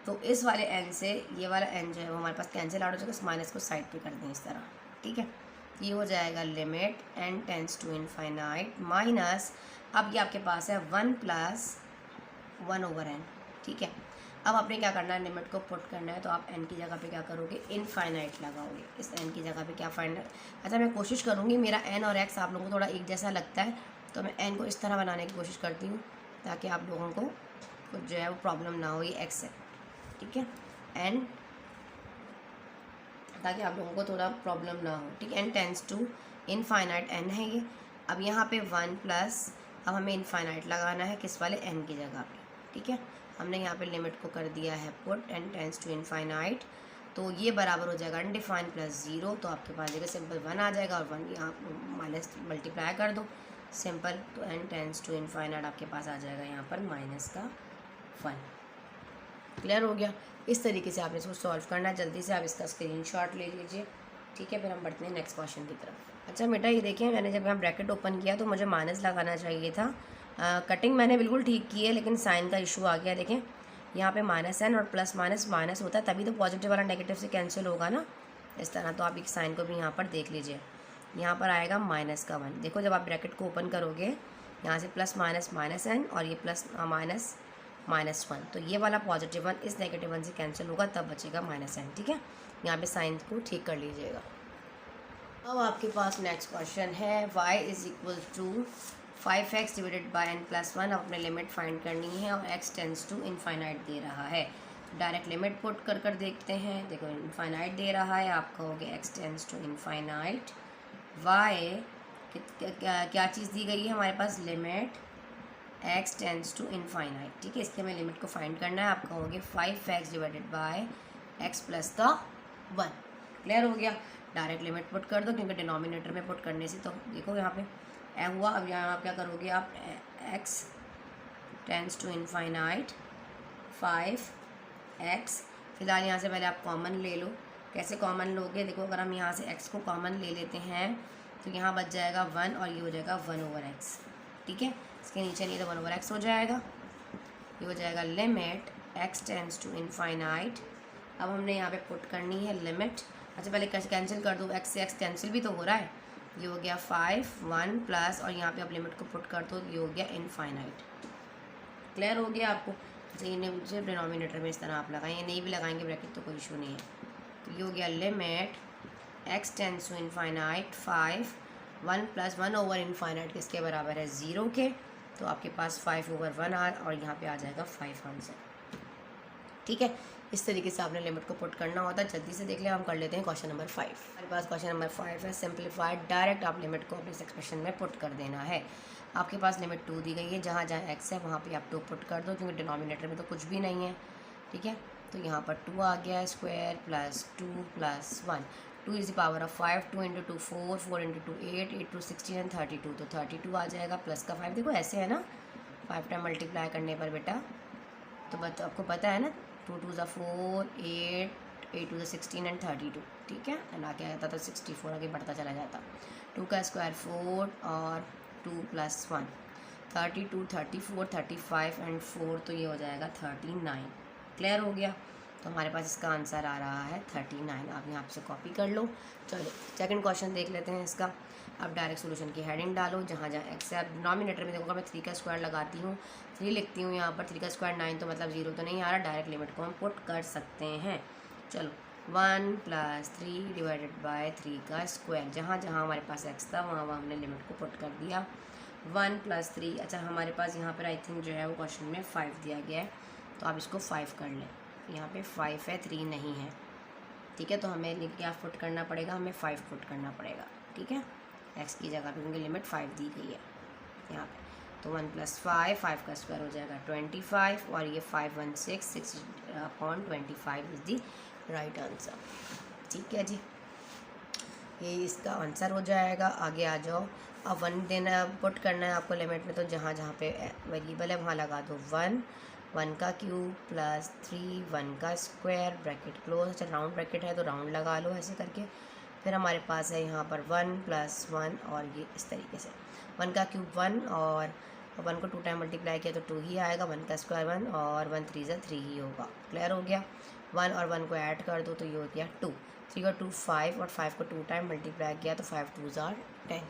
तो इस वाले n से ये वाला n जो है वो हमारे पास कैंसिल आउट हो जाएगा, इस माइनस को साइड पे कर दें इस तरह, ठीक है। ये हो जाएगा limit n tends to infinite minus, अब ये आपके पास है 1 प्लस 1/n, ठीक है। अब आपने क्या करना है, लिमिट को पुट करना है, तो आप n की जगह पे क्या करोगे, इनफाइनाइट लगाओगे। इस n की जगह पे क्या फाइंड, अच्छा मैं कोशिश करूँगी मेरा n और x आप लोगों को थोड़ा एक जैसा लगता है, तो मैं n को इस तरह बनाने की कोशिश करती हूँ ताकि आप लोगों को कुछ जो है वो प्रॉब्लम ना हो। ये x है, ठीक है, n, ताकि आप लोगों को थोड़ा प्रॉब्लम ना हो, ठीक है। n tends to infinite n है ये। अब यहाँ पे 1 प्लस, अब हमें इनफाइनाइट लगाना है किस वाले, n की जगह पे, ठीक है। हमने यहाँ पे लिमिट को कर दिया है put, n tends to infinite, तो ये बराबर हो जाएगा अनडिफाइंड प्लस 0, तो आपके पास जगह सिंपल 1 आ जाएगा और 1 यहाँ माइनस मल्टीप्लाई कर दो सिंपल, तो n टेंस टू इनफाइनाइट आपके पास आ जाएगा यहाँ पर माइनस का 1। क्लियर हो गया। इस तरीके से आपने इसको सॉल्व करना है। जल्दी से आप इसका स्क्रीनशॉट ले लीजिए, ठीक है। फिर हम बढ़ते हैं नेक्स्ट क्वेश्चन की तरफ। अच्छा बेटा ये देखिए, मैंने जब यहाँ ब्रैकेट ओपन किया तो मुझे माइनस लगाना चाहिए था। कटिंग मैंने बिल्कुल ठीक की है, लेकिन साइन का इशू आ गया। देखें यहाँ पे माइनस n और प्लस माइनस माइनस होता है, तभी तो पॉजिटिव वाला नेगेटिव से कैंसिल होगा ना, इस तरह। तो आप एक साइन को भी यहाँ पर देख लीजिए, यहाँ पर आएगा माइनस का 1। देखो जब आप ब्रैकेट को ओपन करोगे यहाँ से प्लस माइनस माइनस n और ये प्लस माइनस माइनस 1, तो ये वाला पॉजिटिव 1 इस नेगेटिव 1 से कैंसिल होगा, तब बचेगा माइनस n, ठीक है। यहाँ पे साइन को ठीक कर लीजिएगा। अब आपके पास नेक्स्ट क्वेश्चन है y is equal to 5x divided by n plus 1। अपने लिमिट फाइंड करनी है और x टेंस टू इनफाइनाइट दे रहा है। डायरेक्ट लिमिट पुट कर देखते हैं। देखो इनफाइनाइट दे रहा है, आप कहोगे x tends to infinite, y क्या चीज़ दी गई है हमारे पास, limit x tends to infinite, ठीक है। इसके हमें लिमिट को फाइंड करना है। आप कहोगे 5x divided bye x plus का 1। क्लियर हो गया। डायरेक्ट लिमिट पुट कर दो, क्योंकि डिनोमिनेटर में पुट करने से तो देखो यहाँ पे ए हुआ। अब यहाँ आप क्या करोगे, आप x tends to infinite 5x, फिलहाल यहाँ से पहले आप कॉमन ले लो। कैसे कॉमन लोगे, देखो अगर हम यहाँ से x को कॉमन ले लेते हैं तो यहाँ बच जाएगा 1 और ये हो जाएगा 1/x, ठीक है। इसके नीचे नहीं तो 1/x हो जाएगा। ये हो जाएगा limit x tends to infinite. अब हमने यहाँ पे पुट करनी है लिमिट। अच्छा पहले कैंसिल कर दो, x से x कैंसिल भी तो हो रहा है। ये हो गया 5 1 प्लस, और यहाँ पे आप लिमिट को पुट कर दो, ये हो गया इनफाइनाइट। क्लियर हो गया आपको। अच्छा ये सिर्फ डिनोमिनेटर में इस तरह आप लगाएं, ये नहीं भी लगाएंगे ब्रैकेट तो कोई इशू नहीं है। तो ये हो गया limit x tends to infinite 5 1 plus 1/इनफाइनाइट किसके बराबर है, 0 के। तो आपके पास 5/1 और यहाँ पे आ जाएगा 5 आंसर, ठीक है। इस तरीके से आपने लिमिट को पुट करना होता है। जल्दी से देख लें, हम कर लेते हैं क्वेश्चन नंबर 5। हमारे पास क्वेश्चन नंबर 5 है सिंप्लीफाइड। डायरेक्ट आप लिमिट को अपने एक्सप्रेशन में पुट कर देना है। आपके पास लिमिट 2 दी गई है, जहाँ जहाँ x है वहाँ पे आप 2 पुट कर दो, क्योंकि डिनोमिनेटर में तो कुछ भी नहीं है, ठीक है। तो यहाँ पर 2 आ गया, square plus 2 plus 1, 2 is the power of 5, 2 × 2 4, 4 × 2 8, 8 2 16 and 32, तो 32 आ जाएगा प्लस का 5। देखो ऐसे है ना, 5 टाइम मल्टीप्लाई करने पर बेटा, तो आपको पता है ना, 2 2 ज़ा 4, 8 8 2 ज़ा 16 एंड 32, ठीक है। एंड आगे आता तो 64 आगे बढ़ता चला जाता। 2 का स्क्वायर 4 और 2 प्लस 1, 32 34 35 एंड 4, तो ये हो जाएगा 39। क्लियर हो गया। तो हमारे पास इसका आंसर आ रहा है 39। आप यहाँ से कॉपी कर लो। चलो सेकंड क्वेश्चन देख लेते हैं इसका। अब डायरेक्ट सोल्यूशन की हेडिंग डालो, जहाँ जहाँ x है। अब डिनोमिनेटर में देखो मैं 3 का स्क्वायर लगाती हूँ, 3 लिखती हूँ यहाँ पर, 3 का स्क्वायर 9, तो मतलब 0 तो नहीं आ रहा। डायरेक्ट लिमिट को हम पुट कर सकते हैं। चलो 1 + 3 डिवाइडेड बाय 3 का स्क्वायर, जहाँ जहाँ हमारे पास x था वहाँ वहाँ हमने लिमिट को पुट कर दिया। 1 + 3, अच्छा हमारे पास यहाँ पर आई थिंक जो है वो क्वेश्चन में 5 दिया गया है, तो आप इसको 5 कर लें। यहाँ पे 5 है, 3 नहीं है, ठीक है। तो हमें क्या पुट करना पड़ेगा, हमें 5 पुट करना पड़ेगा, ठीक है, x की जगह पे, क्योंकि लिमिट 5 दी गई है यहाँ पे। तो 1 + 5, 5 का स्क्वायर हो जाएगा 25, और ये 5 1 6, 6/25 इज़ दी राइट आंसर, ठीक है जी। ये इसका आंसर हो जाएगा। आगे आ जाओ। अब 1 देना पुट करना है आपको लिमिट में, तो जहाँ जहाँ पे वेरिएबल है वहाँ लगा दो 1, 1 का क्यूब प्लस 3, 1 का स्क्वायर, ब्रैकेट क्लोज। अच्छा राउंड ब्रैकेट है तो राउंड लगा लो ऐसे करके। फिर हमारे पास है यहाँ पर 1 + 1, और ये इस तरीके से 1 का क्यूब 1, और 1 को 2 टाइम मल्टीप्लाई किया तो 2 ही आएगा। 1 का स्क्वायर 1, और 1 3 ज़ा 3 ही होगा। क्लियर हो गया। 1 और 1 को ऐड कर दो तो ये हो गया 2, 3 और 2 5 और 5 को 2 टाइम मल्टीप्लाई किया तो 5 2 ज़ार 10।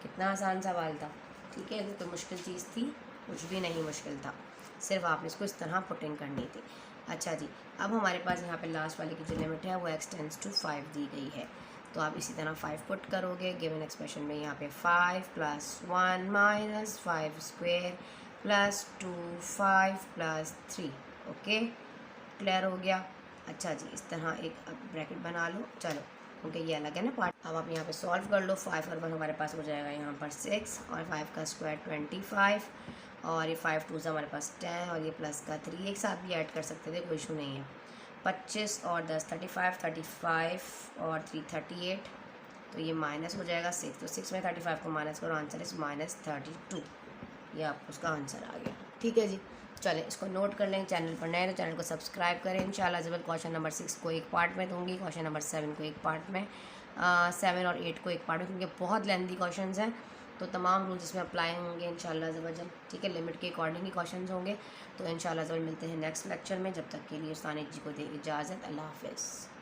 कितना आसान सवाल था, ठीक है। तो मुश्किल चीज़ थी, कुछ भी नहीं मुश्किल था, सिर्फ आपने इसको इस तरह पुटिंग करनी थी। अच्छा जी, अब हमारे पास यहाँ पे लास्ट वाले की जो लिमिट है वो x टेंड्स टू 5 दी गई है, तो आप इसी तरह 5 पुट करोगे गिवन एक्सप्रेशन में। यहाँ पे 5 + 1 - 5 स्क्वायर + 2 5 + 3। ओके, क्लियर हो गया। अच्छा जी, इस तरह एक ब्रैकेट बना लो, चलो क्योंकि ये अलग है ना पार्ट। अब आप यहाँ पे सॉल्व कर लो। 5 और 1 हमारे पास हो जाएगा यहाँ पर 6 और 5 का स्क्वायर 25 और ये 5 2 हमारे पास 10 और ये प्लस का 3 एक साथ भी ऐड कर सकते थे, कोई इशू नहीं है। 25 और 10 35, 35 और 3 38, तो ये माइनस हो जाएगा 6, तो 6 में 35 को माइनस करो, आंसर इस -32। ये आपको उसका आंसर आ गया, ठीक है जी। चलें इसको नोट कर लें। चैनल पर नए तो चैनल को सब्सक्राइब करें। इंशाल्लाह जब क्वेश्चन नंबर 6 को एक पार्ट में दूंगी, क्वेश्चन नंबर 7 को एक पार्ट में, 7 और 8 को एक पार्ट में, क्योंकि बहुत लेंथी क्वेश्चंस हैं तो तमाम रूल्स इसमें अप्लाई होंगे इंशाल्लाह ज़बरदस्त, ठीक है। लिमिट के अकॉर्डिंग ही क्वेश्चंस होंगे। तो इंशाल्लाह ज़बरदस्त मिलते हैं नेक्स्ट लेक्चर में। जब तक के लिए उस्ताद जी को दे इजाज़त। अल्लाह हाफ़िज़।